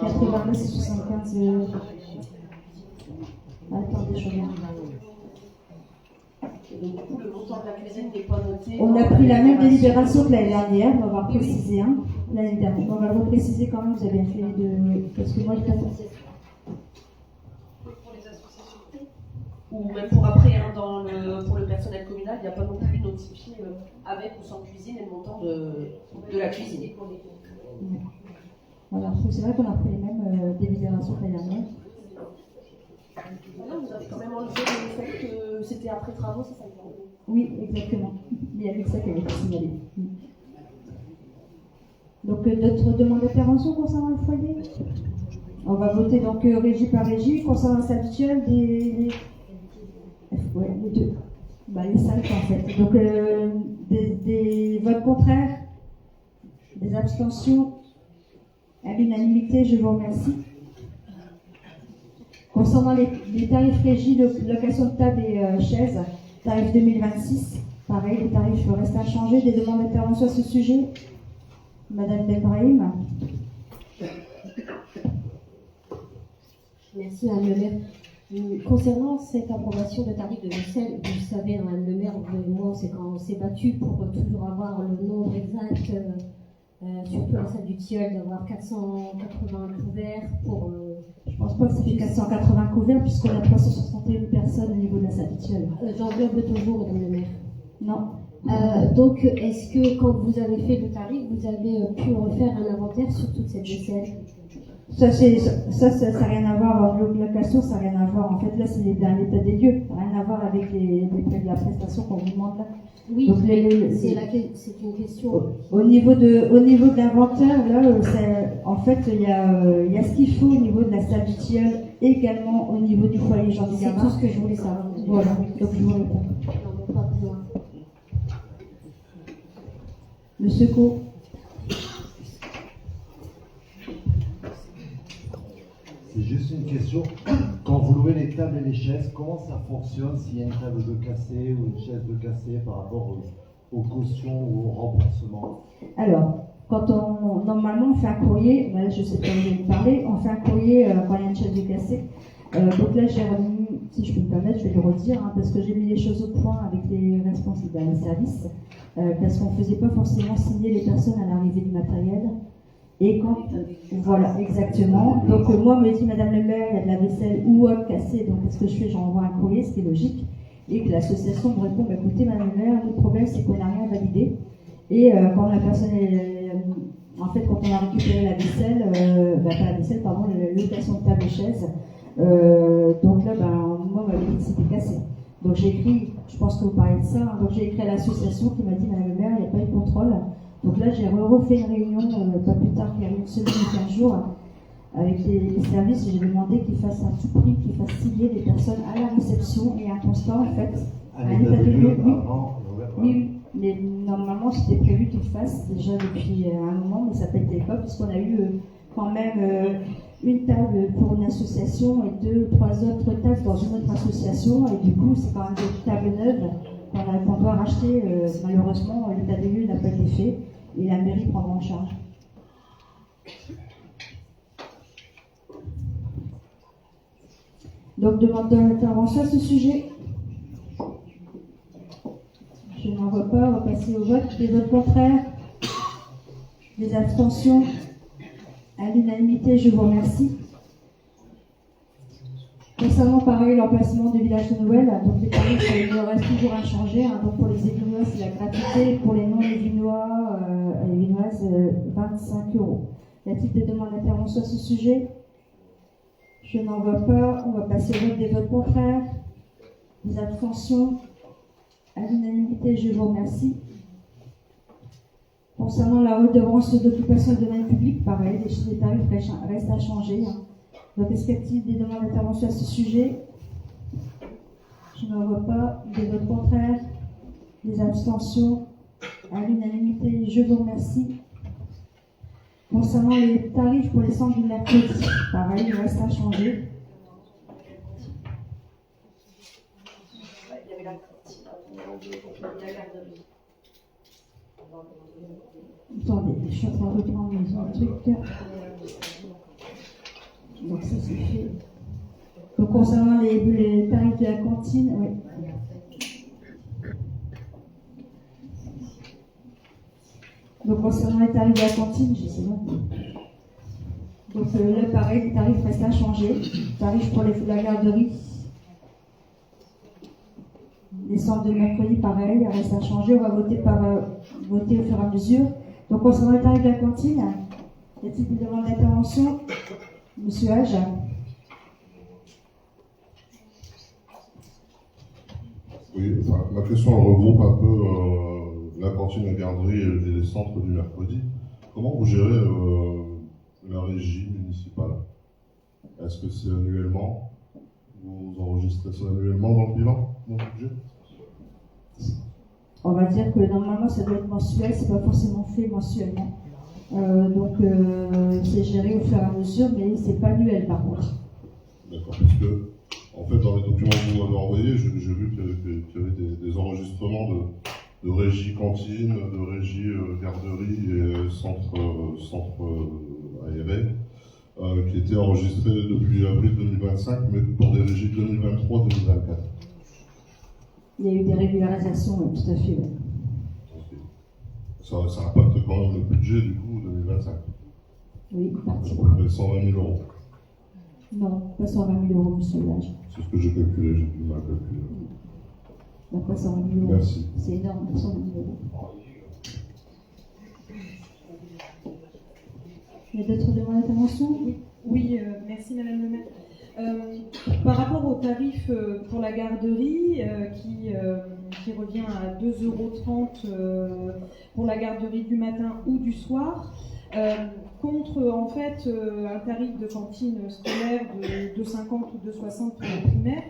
89 et 75. Attendez, je regarde. Et donc, du coup, le montant de la cuisine n'est pas noté. On a pris la même délibération que l'année dernière, on va préciser l'année dernière. On va le repréciser quand même, vous avez fait de. Parce que moi, je t'attends. Pour les associations. Ou même pour après, hein, pour le personnel communal, il n'y a pas non plus notifié avec ou sans cuisine et le montant de la cuisine. Voilà, c'est vrai qu'on a pris les mêmes délibérations que l'année dernière. Non, vous avez quand même enlevé le fait que c'était après travaux, c'est ça? Oui, exactement. Il y avait ça qui avait été signalé. Donc, d'autres demandes d'intervention concernant le foyer? On va voter donc régie par régie. Concernant la salle habituelle, les deux. Les salles, en fait. Donc, des votes contraires, des abstentions, à l'unanimité, je vous remercie. Concernant les tarifs régis de location de table et chaises, tarif 2026, pareil, les tarifs restent inchangés. Des demandes d'intervention à ce sujet? Madame Delbrahim. Merci Madame le maire. Concernant cette approbation de tarif de vaisselle, vous savez, Madame le maire, vous et moi, c'est quand on s'est battu pour toujours avoir le nombre exact, surtout à la salle du Tilleul, d'avoir 480 couverts pour... Je pense pas que ça fait 480 couverts puisqu'on a 361 personnes au niveau de la salle du Tilleul. J'englobe toujours, Madame le maire. Non. Donc, est-ce que quand vous avez fait le tarif, vous avez pu refaire un inventaire sur toute cette vaisselle? Ça n'a rien à voir avec l'obligation, ça n'a rien à voir. En fait, là, c'est l'état des lieux. Ça n'a rien à voir avec les prix de la prestation qu'on vous demande là. Oui, donc, c'est une question. Au niveau de l'inventaire, là, en fait, il y a ce qu'il faut au niveau de la salle du Tilleul, également au niveau du foyer Jean C'est Gamard. tout ce que je voulais savoir. Voilà, donc je vous réponds. Non, pas besoin. Monsieur Co. C'est juste une question. Quand vous louez les tables et les chaises, comment ça fonctionne s'il y a une table de cassée ou une chaise de cassée par rapport aux cautions ou au remboursement? Alors, normalement on fait un courrier, là, je sais pas où je vais vous parler, on fait un courrier quand il y a une chaise de cassée. Donc là j'ai remis, si je peux me permettre, je vais le redire, parce que j'ai mis les choses au point avec les responsables des services, parce qu'on ne faisait pas forcément signer les personnes à l'arrivée du matériel. Et quand, voilà, exactement. Donc moi, me dit Madame le maire, il y a de la vaisselle ou cassée, donc qu'est-ce que je fais? J'envoie un courrier, ce qui est logique. Et que l'association me répond, écoutez Madame le maire, le problème c'est qu'on n'a rien validé. Et quand la personne en fait, quand on a récupéré la vaisselle, pas la vaisselle, pardon, la location de table et chaise, donc là, moi, on m'avait dit que c'était cassé. Donc j'ai écrit, je pense que vous parlez de ça, donc j'ai écrit à l'association qui m'a dit Madame le maire, il n'y a pas eu de contrôle. Donc là, j'ai refait une réunion, pas plus tard qu'il y a une semaine ou 15 jours, avec les services, et j'ai demandé qu'ils fassent à tout prix, qu'ils fassent signer les personnes à la réception et un constat, en fait. À l'état des lieux, oui, mais normalement, c'était prévu qu'ils le fassent déjà depuis un moment, mais ça n'a pas été le cas, puisqu'on a eu quand même une table pour une association et 2 ou 3 autres tables dans une autre association. Et du coup, c'est quand même des tables neuves qu'on doit racheter. Malheureusement, l'état des lieux n'a pas été fait et la mairie prendra en charge. Donc, demande d'intervention à ce sujet. Je n'en vois pas. On va passer au vote. Des votes contraires? Des abstentions? À l'unanimité, je vous remercie. Concernant pareil l'emplacement du village de Noël, donc les tarifs restent toujours inchangés. Donc pour les Évinois, c'est la gratuité. Pour les non-Évinois et Évinoises, 25 €. Y a-t-il des demandes d'intervention à ce sujet? Je n'en vois pas. On va passer au vote. Des votes contraires. Des abstentions? À l'unanimité, je vous remercie. Concernant la redevance d'occupation de domaine public, pareil, les tarifs restent inchangés. Donc, est-ce qu'il y a des demandes d'intervention à ce sujet? Je n'en vois pas. Des votes contraires, des abstentions? À l'unanimité, je vous remercie. Concernant les tarifs pour les centres du mercredi, pareil, ils restent inchangés. Il y avait la cantine, la garderie. Attendez, je suis en train de reprendre mes trucs. Donc ça c'est fait. Donc concernant les tarifs de la cantine, oui. Donc concernant les tarifs de la cantine, je sais pas. Donc là pareil, les tarifs restent inchangés. Tarifs pour la garderie. Les centres de mercredi, pareil, restent inchangés. On va voter au fur et à mesure. Donc concernant les tarifs de la cantine, y a-t-il des demandes d'intervention? Monsieur Hage. Oui, enfin, ma question elle regroupe un peu la cantine, la garderie et les centres du mercredi. Comment vous gérez la régie municipale? Est-ce que c'est annuellement? Vous enregistrez ça annuellement dans le bilan, dans le budget? On va dire que normalement ça doit être mensuel, c'est pas forcément fait mensuellement. Donc c'est géré au fur et à mesure, mais c'est pas annuel par contre. D'accord, parce que en fait dans les documents que vous m'avez envoyés, j'ai vu qu'il y avait des enregistrements de régie cantine, de régie garderie et centre ARE qui étaient enregistrés depuis avril 2025, mais pour des régies 2023-2024. Il y a eu des régularisations, tout à fait. Ouais. Okay. Ça impacte quand même le budget du coup 2025. Oui, parti. 120 000 €. Non, pas 120 000 €, monsieur Lage. C'est ce que j'ai calculé, j'ai du mal à calculer. Pas 120 000 €. Merci. C'est énorme, 120 000 €. Il y a d'autres demandes d'intervention? Oui, merci Madame le maire. Par rapport au tarif pour la garderie qui revient à 2,30 € pour la garderie du matin ou du soir, contre en fait un tarif de cantine scolaire de 2,50 ou 2,60 pour la primaire.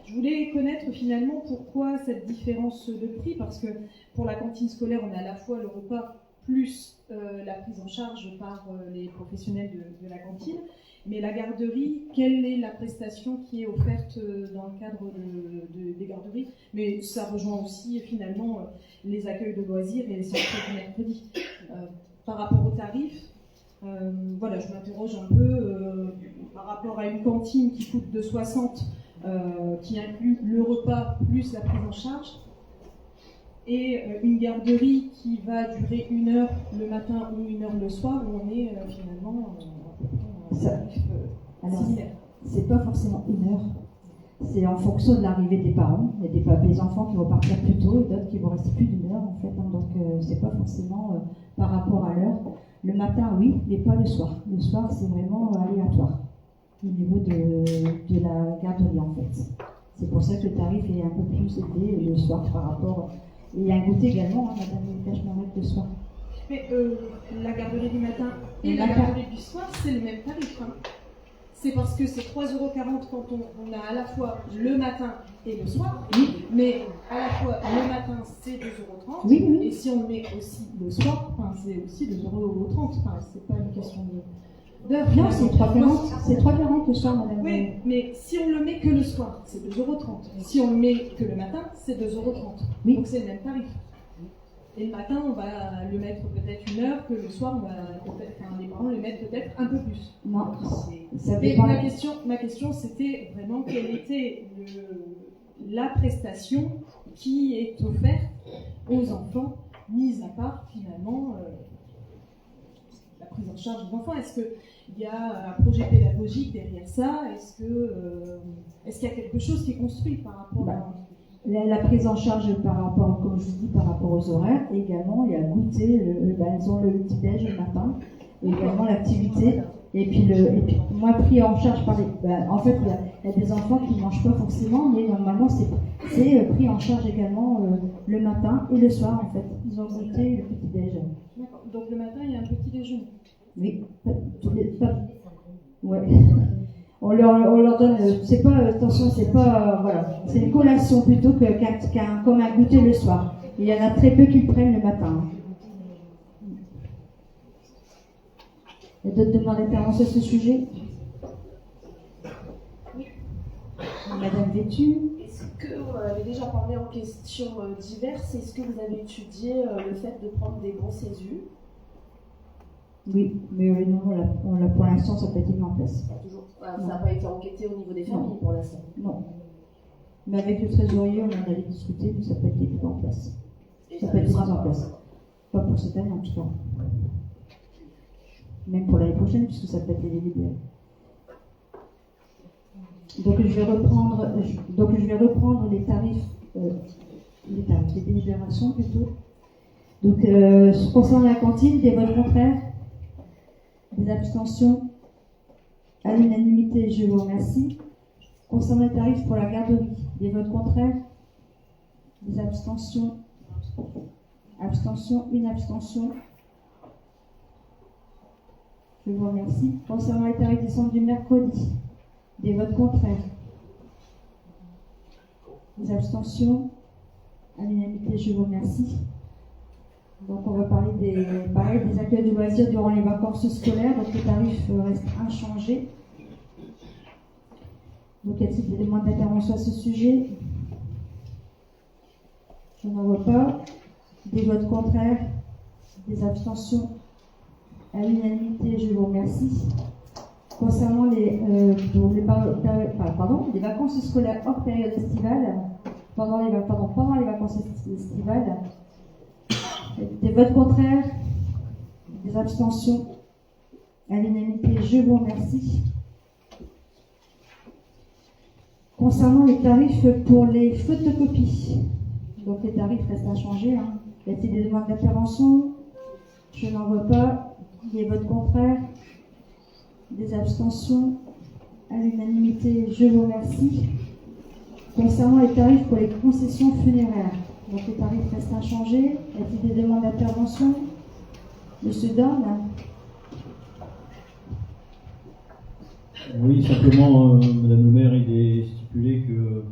Je voulais connaître finalement pourquoi cette différence de prix, parce que pour la cantine scolaire on a à la fois le repas plus la prise en charge par les professionnels de la cantine. Mais la garderie, quelle est la prestation qui est offerte dans le cadre des garderies? Mais ça rejoint aussi finalement les accueils de loisirs et les sorties du mercredi. Par rapport aux tarifs, voilà, je m'interroge un peu par rapport à une cantine qui coûte 2,60 €, qui inclut le repas plus la prise en charge, et une garderie qui va durer 1 heure le matin ou 1 heure le soir, où on est finalement similaire. C'est pas forcément 1 heure. C'est en fonction de l'arrivée des parents. Il y a des enfants qui vont partir plus tôt et d'autres qui vont rester plus d'1 heure en fait. Donc c'est pas forcément par rapport à l'heure. Le matin, oui, mais pas le soir. Le soir, c'est vraiment aléatoire au niveau de la garderie en fait. C'est pour ça que le tarif est un peu plus élevé le soir par rapport. Et il y a un goûter également, Madame Cachemaret, le soir. Mais la garderie du matin et la garderie du soir, c'est le même tarif. Hein. C'est parce que c'est 3,40 € quand on a à la fois le matin et le soir, oui. Mais à la fois le matin c'est 2,30 €, oui. Et si on met aussi le soir, c'est aussi 2,30 €. C'est pas une question d'heure. Non, c'est 3,40. C'est 3,40 le soir, madame. Oui, mais si on le met que le soir, c'est 2,30 €. Si on le met que le matin, c'est 2,30 €. Oui. Donc c'est le même tarif. Et le matin, on va le mettre peut-être 1 heure, que le soir, on va peut-être, les parents le mettent peut-être un peu plus. Non, ça Mais dépend. ma question, c'était vraiment quelle était la prestation qui est offerte aux enfants, mis à part finalement la prise en charge des enfants. Est-ce qu'il y a un projet pédagogique derrière ça? Est-ce qu'il y a quelque chose qui est construit par rapport à... La prise en charge par rapport, comme je vous dis, par rapport aux horaires, et également il y a le goûter, ils ont le petit-déj le matin, et également l'activité, et puis moi pris en charge par les... en fait, il y a des enfants qui ne mangent pas forcément, mais normalement c'est pris en charge également le matin et le soir en fait. Ils ont goûté le petit-déj. D'accord. Donc le matin, il y a un petit déjeuner. Oui, ouais. On leur donne, c'est pas, attention, c'est pas, voilà, c'est une collation plutôt comme un goûter le soir. Il y en a très peu qui le prennent le matin. Il y a d'autres demandes d'intervention à ce sujet? Madame Vétu. Est-ce qu'on avait déjà parlé en questions diverses? Est-ce que vous avez étudié le fait de prendre des bons CESU? Oui, mais non, pour l'instant, ça n'a pas été mis en place. Ça n'a pas été enquêté au niveau des familles pour l'instant. Non. Mais avec le trésorier, on en avait discuté, mais ça n'a pas été mis en place. Ça n'a pas été mis en place. Pas pour cette année, en tout cas. Même pour l'année prochaine, puisque ça n'a pas été libéré. Donc je vais reprendre les tarifs, les délibérations plutôt. Donc concernant la cantine, des votes contraires, des abstentions, à l'unanimité, je vous remercie. Concernant les tarifs pour la garderie, des votes contraires, des abstentions, une abstention. Je vous remercie. Concernant les tarifs des centres du mercredi, des votes contraires, des abstentions, à l'unanimité, je vous remercie. Donc on va parler des accueils de loisirs durant les vacances scolaires. Donc les tarifs restent inchangés. Donc y a-t-il des demandes d'intervention à ce sujet? Je n'en vois pas. Des votes contraires, des abstentions, à l'unanimité, je vous remercie. Concernant les vacances scolaires hors période estivale, pendant les vacances estivales, des votes contraires, des abstentions, à l'unanimité, je vous remercie. Concernant les tarifs pour les photocopies, donc les tarifs restent inchangés. Y a-t-il des demandes d'intervention? Je n'en vois pas. Des votes contraires, des abstentions, à l'unanimité, je vous remercie. Concernant les tarifs pour les concessions funéraires, donc les tarifs restent inchangés. Y a-t-il des demandes d'intervention? Monsieur Dorn. Oui, simplement, Madame le maire, il est stipulé que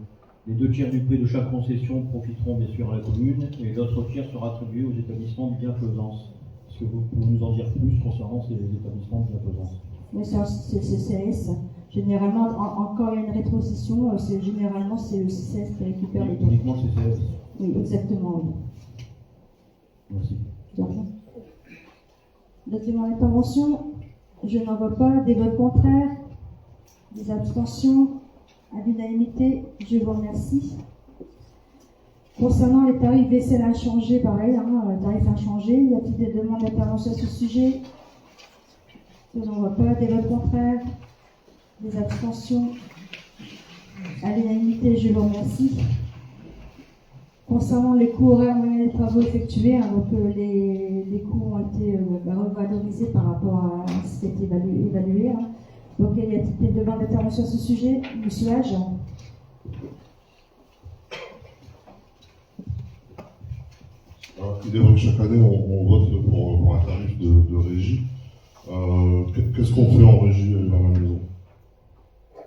les 2 tiers du prix de chaque concession profiteront bien sûr à la commune et l'autre tiers sera attribué aux établissements de bienfaisance. Est-ce que vous pouvez nous en dire plus concernant ces établissements de bienfaisance? Oui, c'est CCS. Généralement, encore il y a une rétrocession, généralement c'est le CCS qui récupère les dons. Uniquement CCS. Oui, exactement, oui. Merci. D'autres demandes d'intervention? Je n'en vois pas. Des votes contraires? Des abstentions? À l'unanimité, je vous remercie. Concernant les tarifs vaisselle inchangés, pareil, tarifs inchangés, y a-t-il des demandes d'intervention à ce sujet? Je n'en vois pas. Des votes contraires? Des abstentions? À l'unanimité, je vous remercie. Concernant les coûts horaires moyens des travaux effectués, donc les coûts ont été revalorisés par rapport à ce qui a été évalué. Donc, y a-t-il des demandes d'intervention à ce sujet? Monsieur Hage. Il est vrai que chaque année, on vote pour un tarif de régie. Qu'est-ce qu'on fait en régie dans la maison?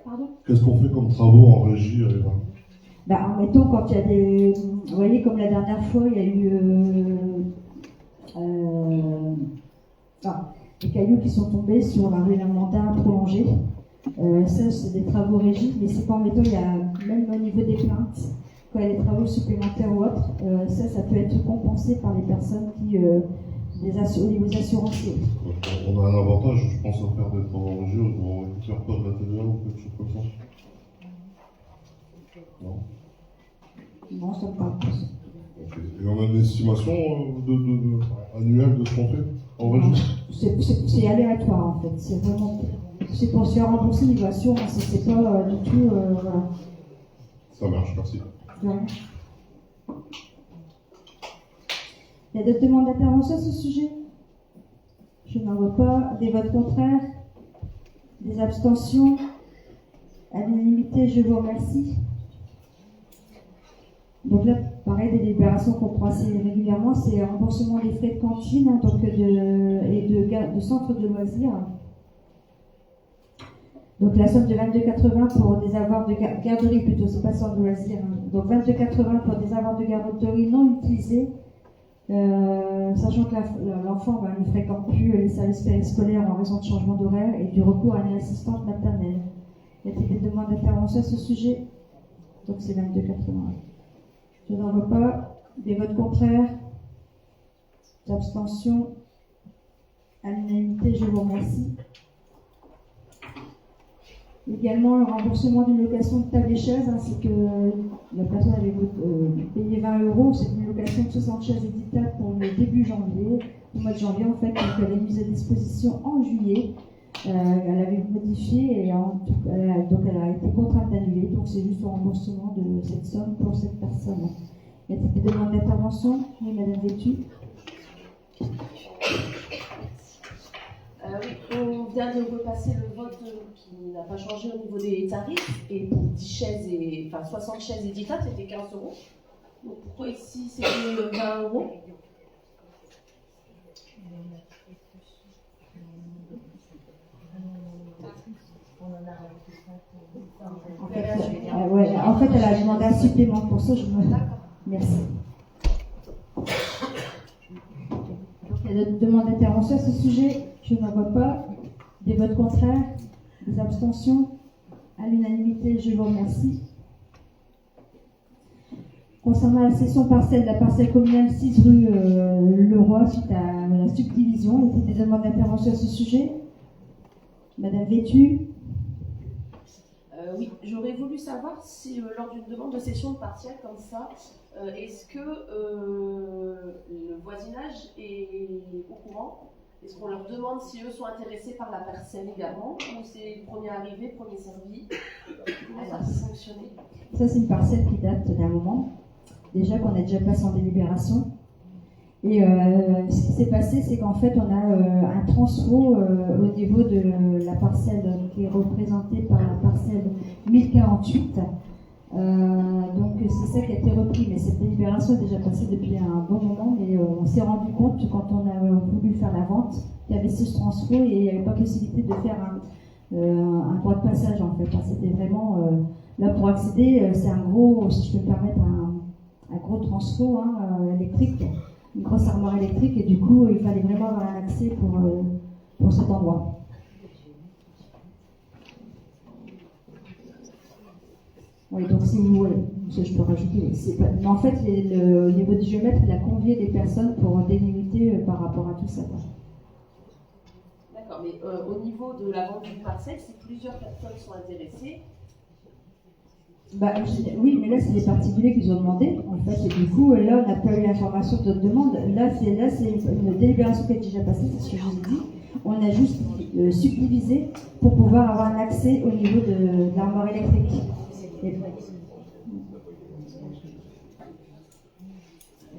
Pardon? Qu'est-ce qu'on fait comme travaux en régie, Eva? Mettons, quand il y a des... Vous voyez, comme la dernière fois, il y a eu... les cailloux qui sont tombés sur un mandat prolongé. Ça, c'est des travaux régis, mais c'est pas embêtant. Il y a même au niveau des plaintes, quand il y a des travaux supplémentaires ou autres, ça peut être compensé par les personnes qui, au niveau des assuranciers. On a un avantage, je pense, à faire des travaux régis, on va faire pas de la TVA ou quelque chose comme ça. Non. Non, ça me parle pas. Okay. Et on a une estimation annuelle de ce qu'on fait en régie? C'est aléatoire en fait. C'est vraiment. C'est pour se faire rembourser une assurance. C'est pas du tout. Voilà. Ça marche, merci. Ouais. Il y a d'autres demandes d'intervention à ce sujet? Je n'en vois pas. Des votes contraires? Des abstentions? À l'unanimité, je vous remercie. Donc là, pareil, des délibérations qu'on prend assez régulièrement, c'est remboursement des frais de cantine et de centre de loisirs. Donc la somme de 22,80 pour des avoirs de garderie plutôt, c'est pas centre de loisirs. Donc 22,80 pour des avoirs de garderie non utilisés, sachant que l'enfant ne fréquente plus les services périscolaires en raison de changement d'horaire et du recours à une assistante maternelle. Y a-t-il des demandes d'intervention à ce sujet? Donc c'est 22,80. Je n'en vois pas. Des votes contraires? D'abstention? À l'unanimité, je vous remercie. Également, le remboursement d'une location de table et chaises, ainsi que la personne avait payé 20 €. C'est une location de 60 chaises et 10 tables pour le début janvier. Au mois de janvier, en fait, donc, elle est mise à disposition en juillet. Elle avait modifié et donc elle a été contrainte d'annuler. Donc c'est juste le remboursement de cette somme pour cette personne. Y a-t-il des demandes d'intervention? Oui, Madame Vétu. Oui, on vient de repasser le vote qui n'a pas changé au niveau des tarifs. Et pour 10 chaises 60 chaises et 10 tables, c'était 15 €. Donc pourquoi ici c'était 20 €? En fait, elle a demandé un supplément pour ça. Merci. Donc, il y a d'autres demandes d'intervention à ce sujet? Je n'en vois pas. Des votes contraires? Des abstentions? À l'unanimité, je vous remercie. Concernant la cession partielle de la parcelle communale 6 rue Leroy suite à la subdivision, il y a des demandes d'intervention à ce sujet? Madame Vétu. Oui, j'aurais voulu savoir si lors d'une demande de cession partielle comme ça, est-ce que le voisinage est au courant? Est-ce qu'on leur demande si eux sont intéressés par la parcelle également, ou c'est premier arrivé, premier servi? Comment ça peut fonctionner? Ça, c'est une parcelle qui date d'un moment, déjà qu'on a déjà passé en délibération. Et ce qui s'est passé, c'est qu'en fait, on a un transfo au niveau de la parcelle qui est représentée par la parcelle 1048. Donc c'est ça qui a été repris, mais cette délibération est déjà passée depuis un bon moment, mais on s'est rendu compte quand on a voulu faire la vente qu'il y avait ce transfo et il n'y avait pas possibilité de faire un droit de passage en fait. C'était vraiment là pour accéder, c'est un gros, si je peux me permettre, un gros transfo électrique, une grosse armoire électrique, et du coup il fallait vraiment avoir un accès pour cet endroit. Oui, donc si vous voulez, je peux rajouter, mais en fait, le niveau du géomètre, il a convié des personnes pour délimiter par rapport à tout ça. D'accord, mais au niveau de la vente d'une parcelle, si plusieurs personnes sont intéressées. Oui, mais là, c'est les particuliers qui ont demandé, en fait, et du coup, là, on n'a pas eu l'information de notre demande. Là, c'est une délibération qui est déjà passée, c'est ce que je vous ai dit. On a juste subdivisé pour pouvoir avoir un accès au niveau de l'armoire électrique.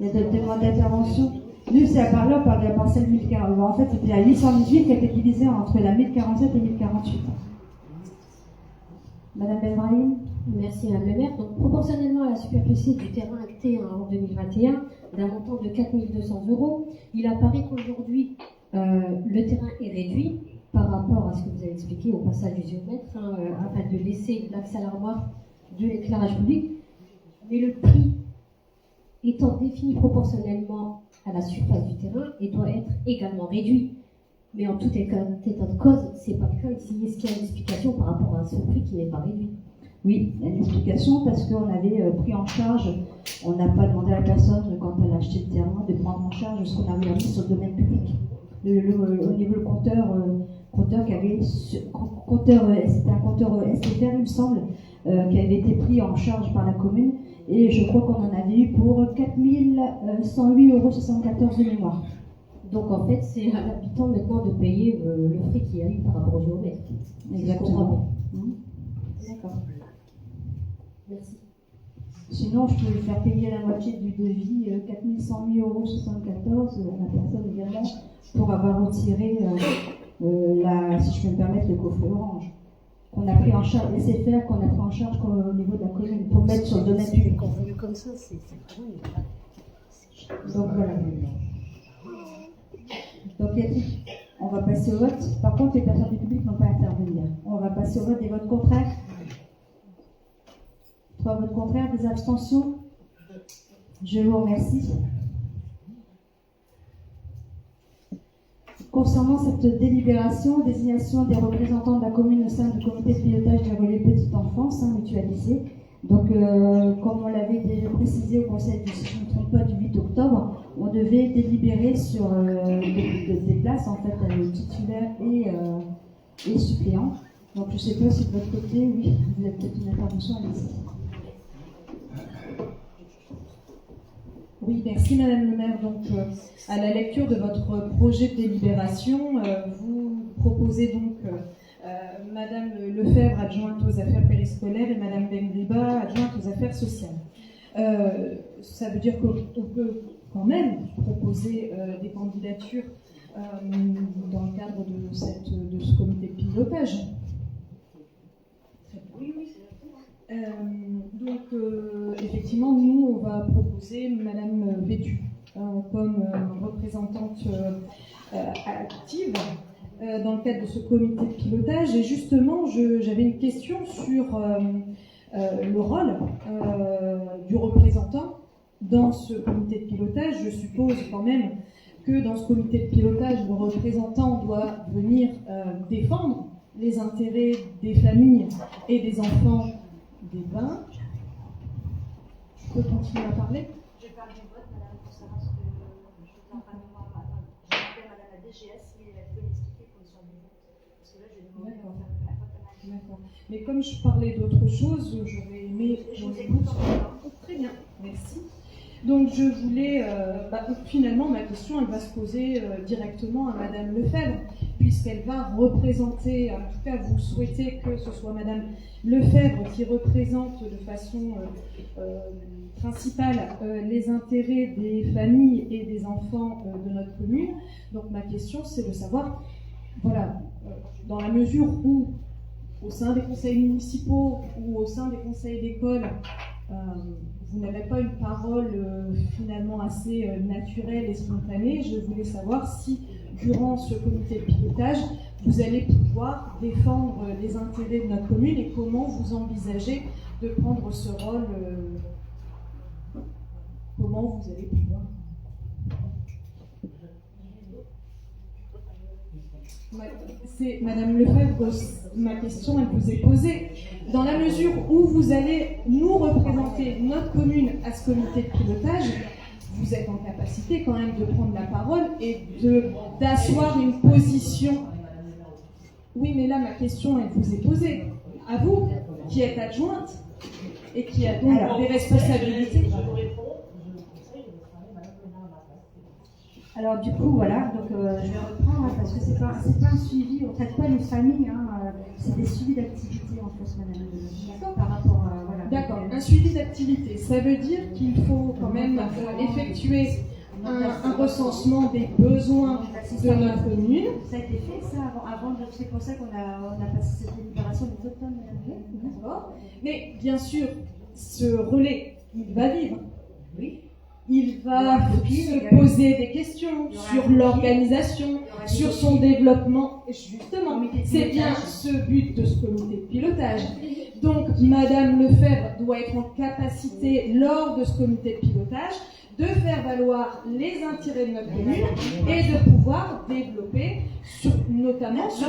Il y a d'autres demandes d'intervention. Nous, c'est à part là, on parle de la parcelle 1040. En fait, c'était la 818 qui a été divisée entre la 1047 et 1048. Madame Benbrahim. Merci Madame le maire. Donc, proportionnellement à la superficie du terrain acté en 2021, d'un montant de 4 200 €, il apparaît qu'aujourd'hui, le terrain est réduit par rapport à ce que vous avez expliqué au passage du géomètre, afin de laisser l'accès à l'armoire de l'éclairage public, mais le prix étant défini proportionnellement à la surface du terrain et doit être également réduit. Mais en tout état de cause, c'est pas le cas ici. Est-ce qu'il y a une explication par rapport à ce prix qui n'est pas réduit? Oui, il y a une explication parce qu'on avait pris en charge, on n'a pas demandé à la personne quand elle a acheté le terrain de prendre en charge ce qu'on avait mis sur le domaine public. Au niveau du compteur qui avait, c'était un compteur SFR il me semble, qui avait été pris en charge par la commune et je crois qu'on en avait eu pour 4 108,74 € de mémoire. Donc en fait, c'est à l'habitant maintenant de payer le frais qu'il y a eu par rapport au géomètre. Exactement. D'accord. Merci. Sinon, je peux lui faire payer la moitié du devis, 4 108,74 € à la personne également, pour avoir retiré, si je peux me permettre, le coffret orange. Qu'on a pris en charge, les CFR qu'on a pris en charge au niveau de la commune, pour mettre sur le domaine public. Comme ça, c'est Donc voilà. Donc on va passer au vote. Par contre, les personnes du public n'ont pas à intervenir. On va passer au vote des votes contraires. 3 votes contraires, des abstentions. Je vous remercie. Concernant cette délibération, désignation des représentants de la commune au sein du comité de pilotage des relais petite enfance mutualisé. Donc, comme on l'avait déjà précisé au conseil si je ne me trompe pas, du 8 octobre, on devait délibérer sur des places, en fait, titulaires et suppléants. Donc, je ne sais pas si de votre côté, oui, vous avez peut-être une intervention à laisser. Oui, merci Madame le maire. Donc, à la lecture de votre projet de délibération, vous proposez donc Madame Lefebvre, adjointe aux affaires périscolaires, et Madame Bemdeba, adjointe aux affaires sociales. Ça veut dire qu'on peut quand même proposer des candidatures dans le cadre de ce comité de pilotage. Oui, oui, c'est donc, effectivement, nous, on va proposer Madame Vétu comme représentante active dans le cadre de ce comité de pilotage. Et justement, j'avais une question sur le rôle du représentant dans ce comité de pilotage. Je suppose quand même que dans ce comité de pilotage, le représentant doit venir défendre les intérêts des familles et des enfants des bains. Je peux continuer à parler? Je parle du vote, Madame, concernant ce que je vous en parle moi. Je m'appelle Madame la DGS, mais elle peut m'expliquer pour le son du vote. Parce que là, je vais demander à faire la vote à ma. D'accord. Mais comme je parlais d'autre chose, j'aurais aimé. Je vous écoute. Très bien, merci. Donc je voulais, finalement ma question elle va se poser directement à Madame Lefebvre, puisqu'elle va représenter, en tout cas vous souhaitez que ce soit Madame Lefebvre qui représente de façon principale les intérêts des familles et des enfants de notre commune. Donc ma question c'est de savoir, voilà, dans la mesure où au sein des conseils municipaux ou au sein des conseils d'école, vous n'avez pas une parole finalement assez naturelle et spontanée. Je voulais savoir si, durant ce comité de pilotage, vous allez pouvoir défendre les intérêts de notre commune et comment vous envisagez de prendre ce rôle. Comment vous allez pouvoir. C'est Madame Lefebvre, ma question elle vous est posée. Dans la mesure où vous allez nous représenter notre commune à ce comité de pilotage, vous êtes en capacité quand même de prendre la parole et d'asseoir une position. Oui, mais là ma question elle vous est posée. À vous, qui êtes adjointe et qui a donc des responsabilités. Alors du coup, voilà, donc je vais reprendre parce que c'est pas un suivi, on ne traite pas les familles, c'est des suivis d'activité en fait, Madame. D'accord. Par rapport à, voilà. D'accord, un suivi d'activité, ça veut dire qu'il faut quand même effectuer un recensement des besoins de notre commune. Ça a été fait ça avant c'est pour ça qu'on a passé cette délibération de l'automne, Madame. D'accord. Mais bien sûr, ce relais, il va vivre. Oui. Il va se poser des questions sur l'organisation, sur son développement. Justement, c'est bien ce but de ce comité de pilotage. Donc, Madame Lefebvre doit être en capacité, lors de ce comité de pilotage, de faire valoir les intérêts de notre commune et de pouvoir développer, notamment sur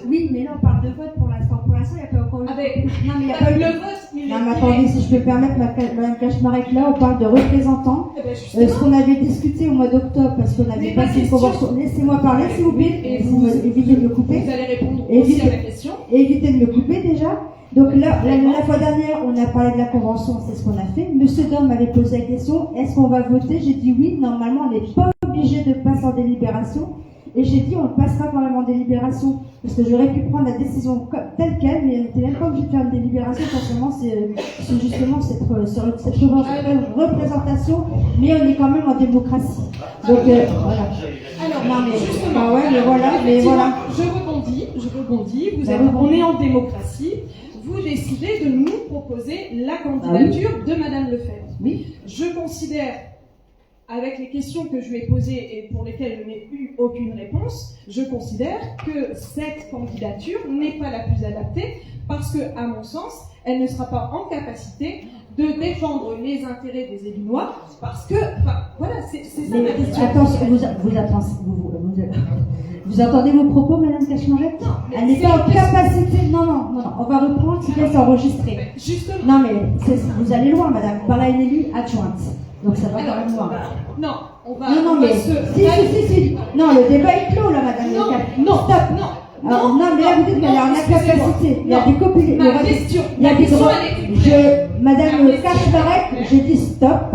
Oui, mais là, on parle de vote pour l'instant. Pour l'instant, il n'y a pas encore eu... Non, mais il n'y a pas eu... le vote... Non, mais attendez, si je peux me permettre, Mme Cachmarek, là, on parle de représentants. Ce qu'on avait discuté au mois d'octobre, parce qu'on avait passé une convention... Laissez-moi parler, s'il vous plaît, et vous évitez de me couper. Vous allez répondre aussi à la question. Évitez de me couper, déjà. Donc là, la fois dernière, on a parlé de la convention, c'est ce qu'on a fait. Monsieur Dom m'avait posé la question, est-ce qu'on va voter? J'ai dit oui, normalement, on n'est pas obligé de passer en délibération. Et j'ai dit, on le passera quand même en délibération. Parce que j'aurais pu prendre la décision telle quelle, mais on n'était même pas obligé de faire une délibération. Forcément, c'est justement cette représentation, mais on est quand même en démocratie. Donc, voilà. Alors, non, mais, justement, ouais, mais voilà, je rebondis. On est en démocratie. Vous décidez de nous proposer la candidature de Madame Lefebvre. Oui. Je considère, avec les questions que je lui ai posées et pour lesquelles je n'ai eu aucune réponse, je considère que cette candidature n'est pas la plus adaptée parce que, à mon sens, elle ne sera pas en capacité de défendre les intérêts des Élinois parce que, voilà, c'est ça ma question. Attention, vous entendez vos propos, Madame Cachmarek? Non. Elle n'est pas en capacité. Non, on va reprendre, s'il laisse enregistrer. Justement. Non, mais vous allez loin, Madame. Par là, une élue adjointe. Donc ça va quand même loin. Non, on va. Non, mais. Si. Non, le débat est clos, là, Madame. Non, stop. Non, mais là, vous dites qu'elle est en incapacité. Il y a des copies. Ma question, il y a des droits. elle Madame Cachmarek, j'ai dit stop.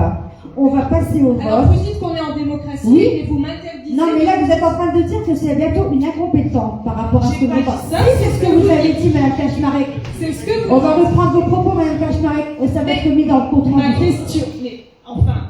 On va passer au vote. Alors vous dites qu'on est en démocratie oui. Et vous m'interdisez. Non, mais là vous êtes en train de dire que c'est bientôt une incompétente par rapport à ce que vous pensez. C'est ce que vous avez dit, Madame Cachmarek. C'est ce que vous On va reprendre vos propos, Madame Cachmarek, et ça va être mis dans le compte rendu. Ma question,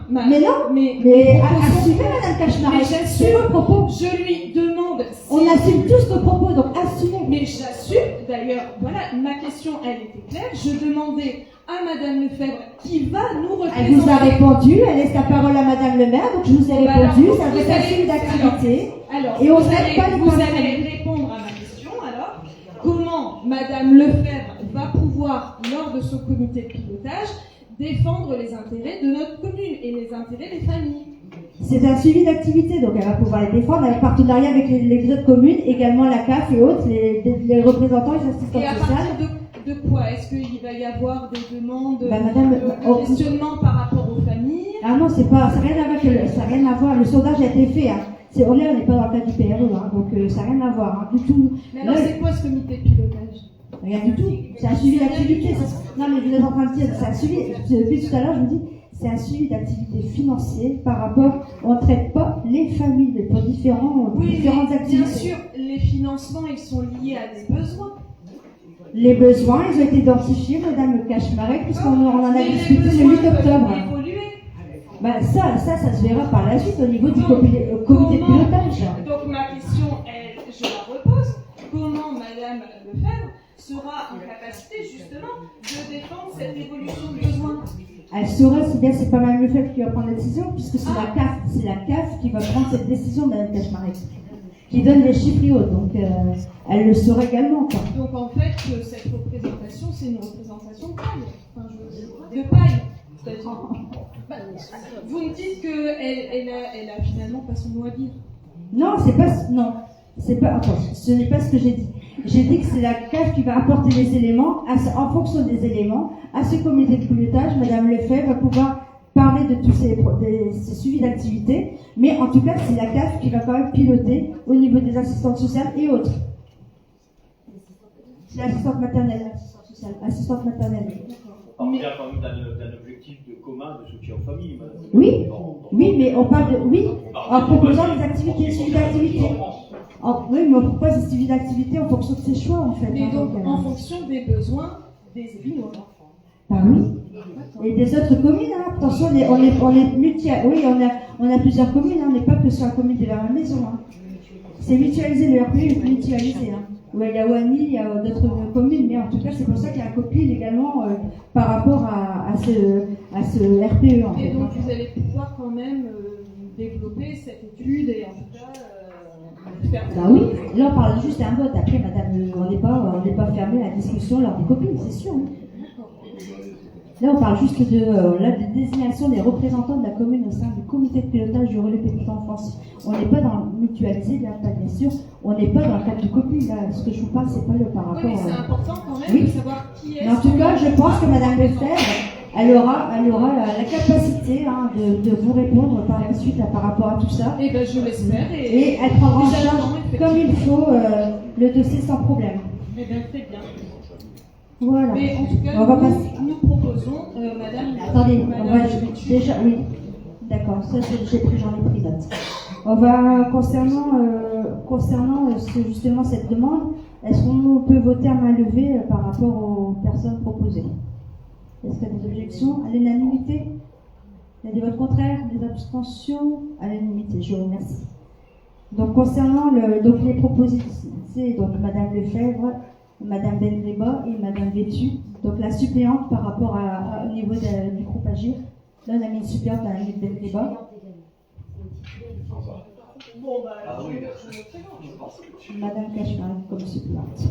mais non, mais assumez, Madame Cachmarek. Mais j'assume vos propos. Je lui demande. On assume tous nos propos, donc assumez. Mais j'assume. D'ailleurs, voilà, ma question, elle était claire. Je demandais à Madame Lefebvre qui va nous représenter. Elle vous a répondu, elle laisse la parole à Madame le maire, donc je vous ai répondu, ça veut être une d'activité. Et on n'aide pas les Vous allez répondre à ma question, alors. Comment Madame Lefebvre va pouvoir, lors de ce comité de pilotage, défendre les intérêts de notre commune et les intérêts des familles? C'est un suivi d'activité, donc elle va pouvoir les défendre avec partenariat avec les autres communes, également la CAF et autres, les représentants et les assistants sociaux. De quoi? Est-ce qu'il va y avoir des demandes de questionnement par rapport aux familles? Ah non, ça n'a rien à voir. Le sondage a été fait. Hein. On n'est pas dans le cas du PRE, hein, donc ça n'a rien à voir du tout. Mais alors c'est quoi ce comité de pilotage? Rien du tout. C'est un suivi d'activité. Non, mais vous êtes en train de dire, c'est un suivi. Depuis tout à l'heure, je vous dis, c'est un suivi d'activité financière par rapport. On ne traite pas les familles pour différentes activités. Bien sûr, les financements, ils sont liés à des besoins. Les besoins, ils ont été identifiés, Madame Cachmarek, puisqu'on en a discuté le 8 octobre. Ça se verra par la suite au niveau du comité de pilotage. Donc ma question, je la repose. Comment Madame Lefebvre sera en capacité justement de défendre cette évolution de besoins? Elle saura, si bien c'est pas Madame Lefebvre qui va prendre la décision, puisque c'est la CAF qui va prendre cette décision, Madame Cachmarek, qui donne les chiffres et autres, donc elle le saura également. Quoi. Donc en fait, cette représentation, c'est une représentation de paille. De paille. Vous me dites qu'elle a finalement pas son mot à dire. Non, ce n'est pas ce que j'ai dit. J'ai dit que c'est la CAF qui va apporter les éléments, en fonction des éléments, à ce comité de pilotage. Madame Lefebvre va pouvoir parler de tous ces suivis d'activité, mais en tout cas, c'est la CAF qui va quand même piloter au niveau des assistantes sociales et autres. C'est l'assistante maternelle, assistante maternelle. On vient quand même d'un objectif commun de soutien aux familles. Oui, mais on parle en proposant des activités, suivi d'activité. Oui, mais on propose des suivis d'activité en fonction de ses choix, en fait. Et donc, en fonction des besoins des Élinois. Ah oui. Et des autres communes, hein. Attention, on est on a plusieurs communes, hein. On n'est pas que sur la commune de la maison. Hein. C'est mutualisé, le RPE est mutualisé. Hein. Ouais, il y a Wani, il y a d'autres communes, mais en tout cas, c'est pour ça qu'il y a un copil également par rapport à ce RPE. En fait. Et donc, vous allez pouvoir quand même développer cette étude et en tout cas faire. Bah oui, là on parle juste d'un vote. Après, madame, on n'est pas fermé à la discussion lors des copines, c'est sûr. Hein. Là, on parle juste de la désignation des représentants de la commune au sein du comité de pilotage du relais petite enfance. On n'est pas dans le mutualisé, bien sûr. On n'est pas dans le cadre du COPI. Là, ce que je vous parle, c'est pas le par rapport. Oui, mais c'est important quand même oui. de savoir qui est. Mais en tout cas, je pense que Madame Lefebvre, elle aura la capacité de vous répondre par la suite par rapport à tout ça. Et ben, je l'espère. Et elle prendra en charge comme il faut le dossier sans problème. Eh bien, très bien. Voilà. Mais en tout cas, on va passer. nous proposons, Madame. Attendez, on va Bétu. déjà, oui. D'accord, ça j'en ai pris note. On va concernant justement cette demande, est-ce qu'on peut voter à main levée par rapport aux personnes proposées? Est-ce qu'il y a des objections? À l'unanimité? Il y a des votes contraires? Des abstentions? À l'unanimité, je vous remercie. Donc concernant les propositions, donc Madame Lefebvre, Madame Benriba et Madame Bétu, donc la suppléante par rapport au niveau du groupe Agir. Là, on a mis une suppléante à la limite Benriba. Madame Cachemar comme suppléante.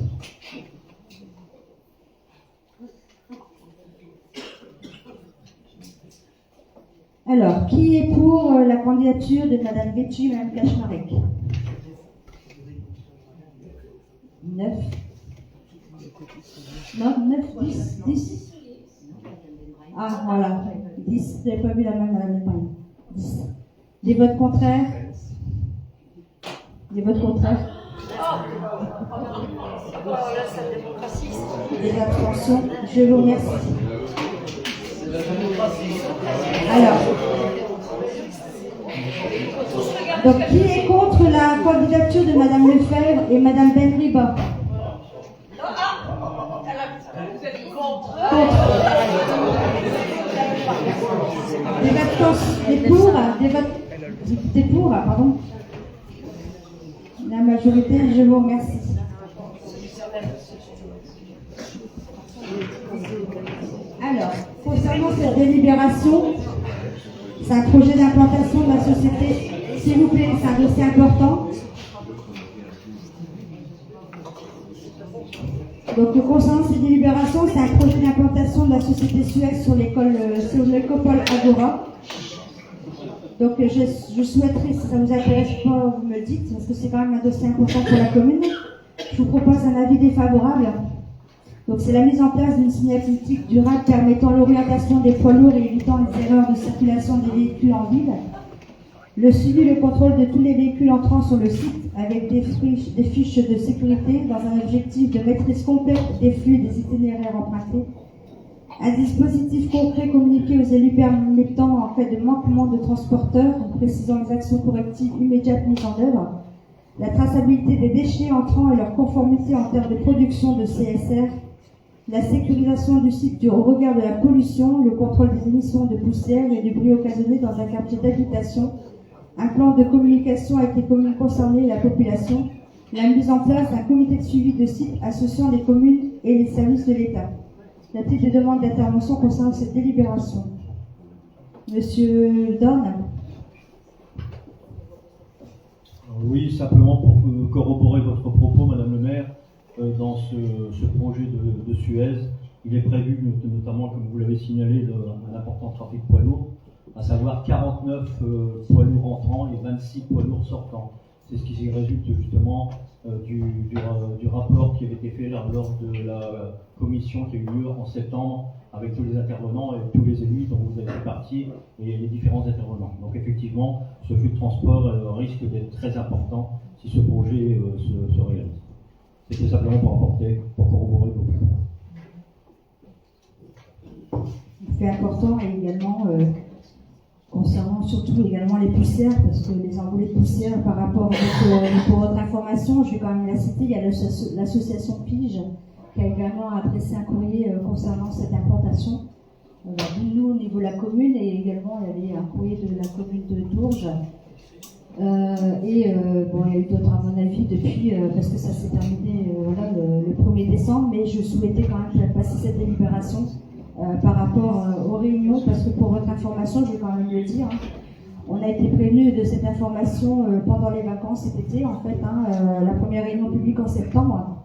Alors, qui est pour la candidature de Madame Bétu et Madame Cachmarek? 9. Non, 9, 10. Ah, voilà. 10. Vous n'avez pas vu la même Madame Lepagne. 10. Des votes contraires? Des votes contraires? Des abstentions? Je vous remercie. Alors, donc qui est contre la candidature de Madame Lefebvre et Madame Benriba? Des votes des pour, pardon. La majorité, je vous remercie. Alors, concernant cette délibération, c'est un projet d'implantation de la société. S'il vous plaît, c'est un dossier important. Donc, concernant cette délibération, c'est un projet d'implantation de la société Suez sur l'écopole Agora. Donc, je souhaiterais, si ça ne vous intéresse pas, vous me le dites, parce que c'est quand même un dossier important pour la commune. Je vous propose un avis défavorable. Donc, c'est la mise en place d'une signalétique durable permettant l'orientation des poids lourds et évitant les erreurs de circulation des véhicules en ville. Le suivi et le contrôle de tous les véhicules entrant sur le site avec des fiches de sécurité dans un objectif de maîtrise complète des flux et des itinéraires empruntés. Un dispositif concret communiqué aux élus permettant en cas de manquement de transporteurs, précisant les actions correctives immédiates mises en œuvre. La traçabilité des déchets entrants et leur conformité en termes de production de CSR. La sécurisation du site au regard de la pollution, le contrôle des émissions de poussière et du bruit occasionné dans un quartier d'habitation, un plan de communication avec les communes concernées et la population, la mise en place d'un comité de suivi de site associant les communes et les services de l'État. Y a-t-il des demandes d'intervention concernant cette délibération? Monsieur Dorn. Oui, simplement pour corroborer votre propos, Madame le maire, dans ce projet de Suez, il est prévu notamment, comme vous l'avez signalé, un important trafic poids lourd, à savoir 49 poids lourds entrants et 26 poids lourds sortants. C'est ce qui résulte justement du rapport qui avait été fait lors de la commission qui a eu lieu en septembre avec tous les intervenants et tous les élus dont vous avez fait partie et les différents intervenants. Donc effectivement, ce flux de transport risque d'être très important si ce projet se réalise. C'était simplement pour corroborer vos propos. C'est important et également concernant surtout également les poussières, parce que les envolées de poussière par rapport pour votre information, je vais quand même la citer, il y a l'association Pige qui a également adressé un courrier concernant cette implantation. Nous, au niveau de la commune, et également il y avait un courrier de la commune de Dourges. Il y a eu d'autres à mon avis depuis, parce que ça s'est terminé le 1er décembre, mais je souhaitais quand même passer cette délibération par rapport aux réunions, parce que pour votre information, je vais quand même le dire, on a été prévenu de cette information pendant les vacances cet été, en fait, la première réunion publique en septembre,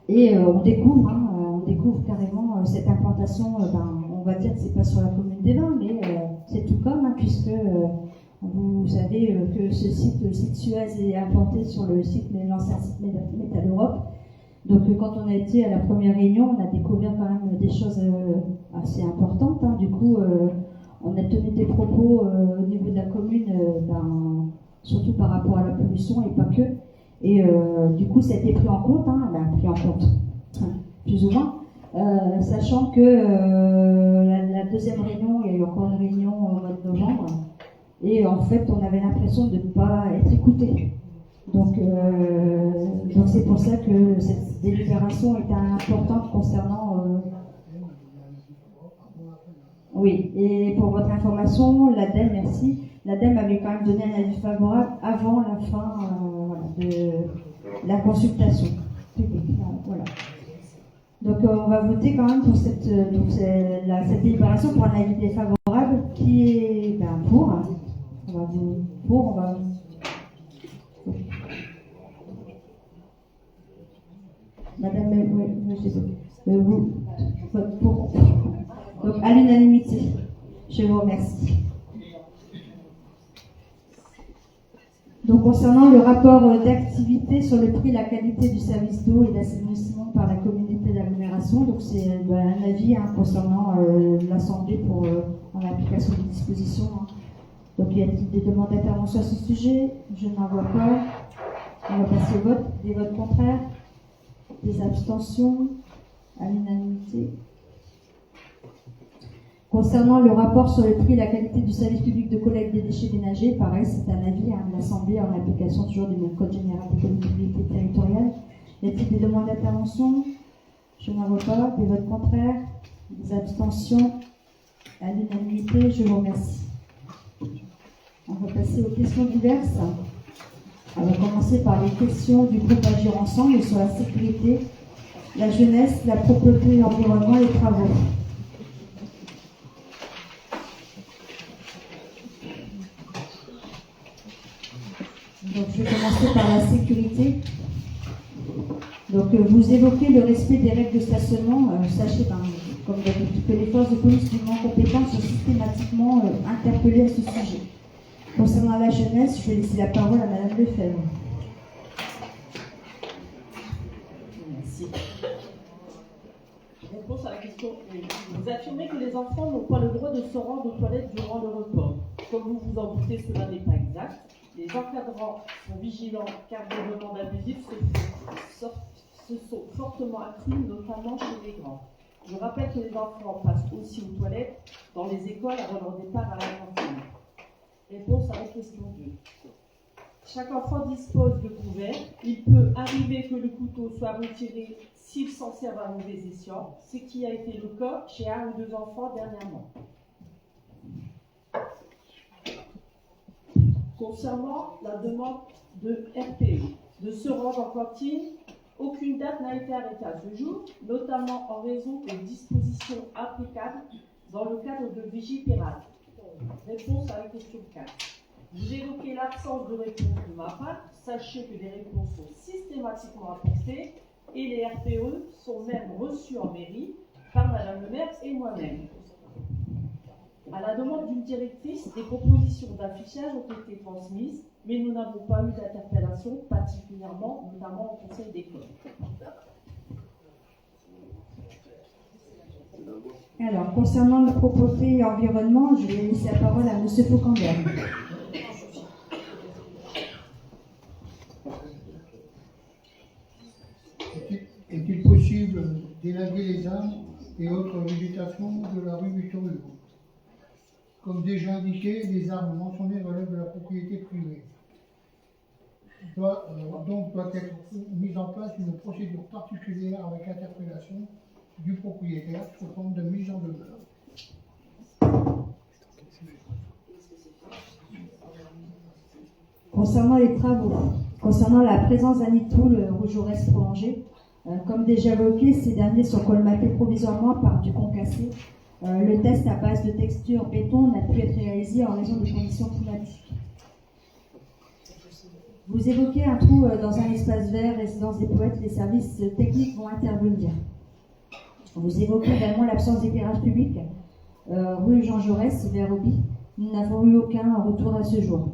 et on découvre découvre carrément cette implantation, on va dire que c'est pas sur la commune des Vins, mais c'est tout comme, hein, puisque vous savez que ce site, le site Suez, est implanté sur l'ancien site Métal Europe. Donc quand on a été à la première réunion, on a découvert quand même des choses assez importantes. Hein. Du coup, on a tenu des propos au niveau de la commune, surtout par rapport à la pollution et pas que. Et du coup, ça a été pris en compte, plus ou moins, sachant que la deuxième réunion, il y a eu encore une réunion au mois de novembre, et en fait, on avait l'impression de ne pas être écouté. Donc c'est pour ça que cette délibération était importante concernant... Oui, et pour votre information, l'ADEME, merci, l'ADEME avait quand même donné un avis favorable avant la fin de la consultation publique. Voilà. Donc on va voter quand même pour cette délibération pour un avis défavorable qui est pour. On va Madame, oui, je sais pas. Vous vote pour. Donc à l'unanimité. Je vous remercie. Donc concernant le rapport d'activité sur le prix et la qualité du service d'eau et d'assainissement par la communauté d'agglomération, donc c'est un avis concernant l'Assemblée en application des dispositions. Donc y a-t-il des demandes d'intervention à ce sujet? Je n'en vois pas. On va passer au vote. Des votes contraires? Des abstentions? À l'unanimité. Concernant le rapport sur le prix et la qualité du service public de collecte des déchets ménagers, pareil, c'est un avis de l'Assemblée en application toujours du même Code général des collectivités territoriales. Y a-t-il des demandes d'intervention? Je n'en vois pas. Des votes contraires? Des abstentions? À l'unanimité, je vous remercie. On va passer aux questions diverses. On va commencer par les questions du groupe Agir Ensemble sur la sécurité, la jeunesse, la propreté, l'environnement et les travaux. Donc, je vais commencer par la sécurité. Donc, vous évoquez le respect des règles de stationnement. Sachez, comme d'habitude, que les forces de police dûment compétentes sont systématiquement interpellées à ce sujet. Concernant la jeunesse, je vais laisser la parole à Madame Lefebvre. Merci. Réponse à la question 1. Vous affirmez que les enfants n'ont pas le droit de se rendre aux toilettes durant le repas. Comme vous vous en doutez, cela n'est pas exact. Les encadrants sont vigilants car des demandes abusives se sont fortement accrues, notamment chez les grands. Je rappelle que les enfants passent aussi aux toilettes dans les écoles avant leur départ à la cantine. Réponse à la question 2. Chaque enfant dispose de couverts. Il peut arriver que le couteau soit retiré s'il s'en sert à mauvais escient, ce qui a été le cas chez 1 ou 2 enfants dernièrement. Concernant la demande de RPE, de se rendre en cantine, aucune date n'a été arrêtée à ce jour, notamment en raison des dispositions applicables dans le cadre de Vigipirate. Réponse à la question 4. Vous évoquez l'absence de réponse de ma part. Sachez que des réponses sont systématiquement apportées et les RPE sont même reçus en mairie par Madame le maire et moi-même. À la demande d'une directrice, des propositions d'affichage ont été transmises, mais nous n'avons pas eu d'interpellation, particulièrement, notamment au conseil d'école. Alors, concernant la propreté et l'environnement, je vais laisser la parole à M. Faucamber. Est-il possible d'élaguer les arbres et autres végétations de la rue Victor Hugo? Comme déjà indiqué, les arbres mentionnés relèvent de la propriété privée. Donc doit être mise en place une procédure particulière avec interpellation du propriétaire sous forme de mise en demeure. Concernant les travaux, concernant la présence d'un nid de poule rouge jaurès prolongé, comme déjà évoqué, ces derniers sont colmatés provisoirement par du concassé. Le test à base de texture béton n'a pu être réalisé en raison des conditions climatiques. Vous évoquez un trou dans un espace vert, résidence des poètes, les services techniques vont intervenir. Vous évoquez également l'absence d'éclairage public rue Jean Jaurès vers Auby. Nous n'avons eu aucun retour à ce jour.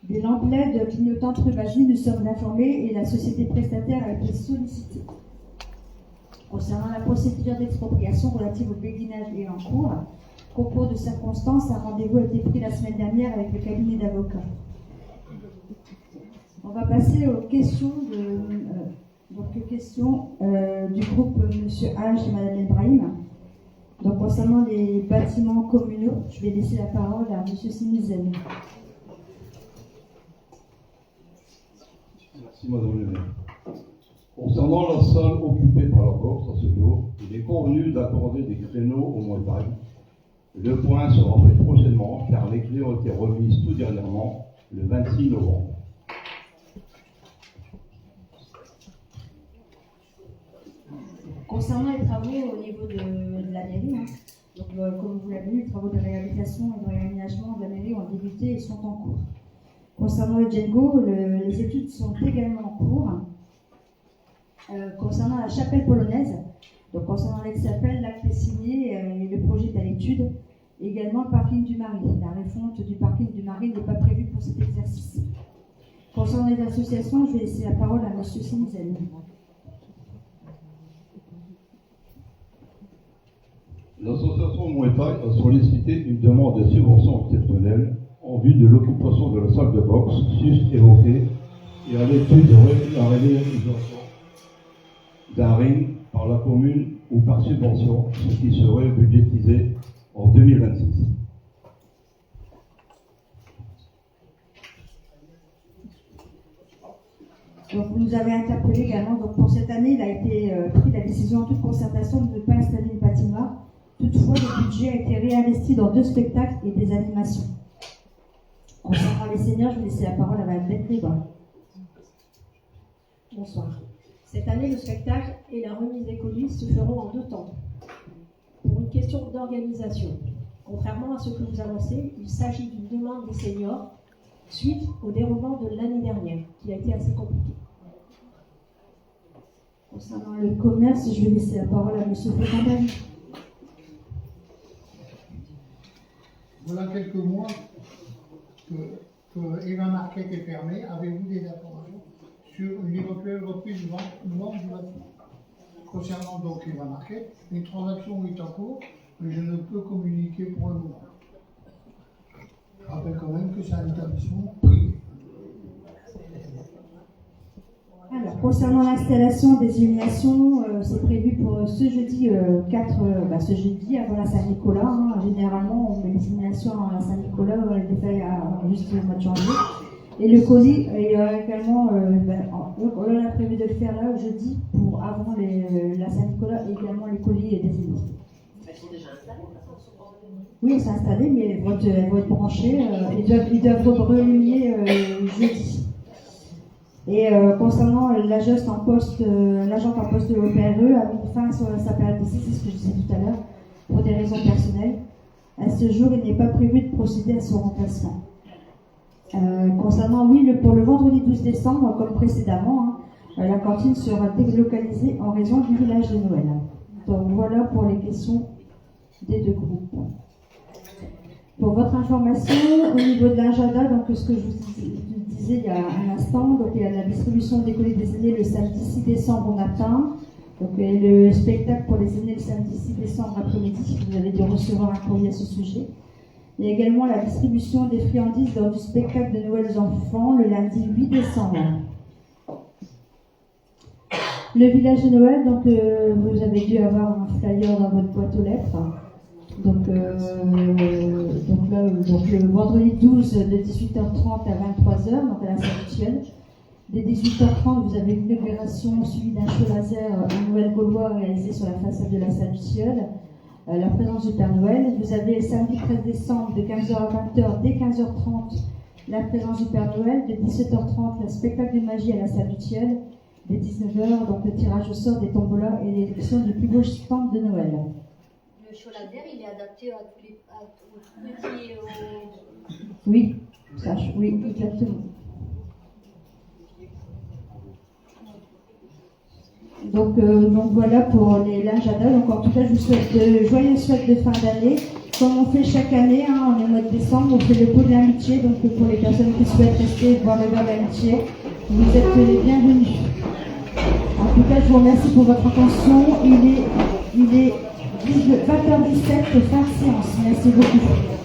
Des lampes LED clignotantes rue Basile, nous sommes informés et la société prestataire a été sollicitée. Concernant la procédure d'expropriation relative au béguinage et en cours, concours de circonstances, un rendez-vous a été pris la semaine dernière avec le cabinet d'avocats. On va passer aux questions du groupe M. H et Mme Ibrahim. Donc, concernant les bâtiments communaux, je vais laisser la parole à M. Simizen. Merci Madame le maire. Concernant la salle occupée par la boxe à ce jour, il est convenu d'accorder des créneaux au Muay Thai. Le point sera fait prochainement car les clés ont été remises tout dernièrement le 26 novembre. Concernant les travaux au niveau de la mairie, donc, comme vous l'avez vu, les travaux de réhabilitation et de réaménagement de la mairie ont débuté et sont en cours. Concernant le Django, les études sont également en cours. Concernant la chapelle polonaise, donc concernant l'ex-chapelle, l'acte est signé et le projet est à l'étude. Également le parking du Marais. La refonte du parking du Marais n'est pas prévue pour cet exercice. Concernant les associations, je vais laisser la parole à M. Simizen. L'association Muay Thai a sollicité une demande de subvention exceptionnelle en vue de l'occupation de la salle de boxe sus évoquée et à l'étude de la réalisation d'un ring par la commune ou par subvention, ce qui serait budgétisé en 2026. Donc vous nous avez interpellé également. Donc pour cette année, il a été pris la décision en toute concertation de ne pas installer une patinoire. Toutefois, le budget a été réinvesti dans 2 spectacles et des animations. Concernant les seniors, je vais laisser la parole à Mme Libre. Bonsoir. Cette année, le spectacle et la remise des colis se feront en 2 temps. Pour une question d'organisation, contrairement à ce que vous annoncez, il s'agit d'une demande des seniors suite au déroulement de l'année dernière, qui a été assez compliqué. Concernant le commerce, je vais laisser la parole à M. Frédéric. Voilà quelques mois que Evan Market est fermé. Avez-vous des informations sur une éventuelle reprise de vente du bâtiment? Concernant donc Evan Market, une transaction est en cours, mais je ne peux communiquer pour le moment. Je rappelle quand même que c'est un établissement privé. Alors, concernant l'installation des illuminations, c'est prévu pour ce jeudi ce jeudi avant la Saint-Nicolas. Généralement, on met les illuminations à la Saint-Nicolas, on les défait juste au mois de janvier. Et le colis, il y a également, on a prévu de le faire là, jeudi, pour avant la Saint-Nicolas, et également les colis et des illuminations. Elles sont déjà installées, Oui, elles sont installées, mais elles vont être branchées. Ils doivent relier jeudi. Et concernant l'agent en poste de l'OPRE a mis fin sur sa période d'essai, c'est ce que je disais tout à l'heure, pour des raisons personnelles. À ce jour, il n'est pas prévu de procéder à son remplacement. Concernant, pour le vendredi 12 décembre, comme précédemment, la cantine sera délocalisée en raison du village de Noël. Donc voilà pour les questions des 2 groupes. Pour votre information, au niveau de l'agenda, donc ce que je vous disais il y a un instant, donc il y a la distribution des colis des aînés le samedi 6 décembre au matin, donc le spectacle pour les aînés le samedi 6 décembre après-midi, vous avez dû recevoir un courrier à ce sujet. Il y a également la distribution des friandises lors du spectacle de Noël aux enfants le lundi 8 décembre. Le village de Noël, donc vous avez dû avoir un flyer dans votre boîte aux lettres. Donc le vendredi 12 de 18h30 à 23h, donc à la salle mutuelle. Dès 18h30, vous avez une inauguration suivie d'un show laser à Noël gaulois réalisé sur la façade de la salle mutuelle. La présence du Père Noël. Vous avez le samedi 13 décembre de 15h à 20h, dès 15h30, la présence du Père Noël. De 17h30, le spectacle de magie à la salle mutuelle. Dès 19h, donc le tirage au sort des tombolas et l'élection du plus beau stand de Noël. Le show laser, il est adapté à tous les petits et aux... Oui, oui, exactement. Donc voilà pour les lingeadas. Donc en tout cas, je vous souhaite de joyeuses fêtes de fin d'année. Comme on fait chaque année, on est au mois de décembre, on fait le pot de l'amitié. Donc pour les personnes qui souhaitent rester et boire le verre d'amitié, vous êtes les bienvenus. En tout cas, je vous remercie pour votre attention. Il est 20h17, fin de séance. Merci beaucoup.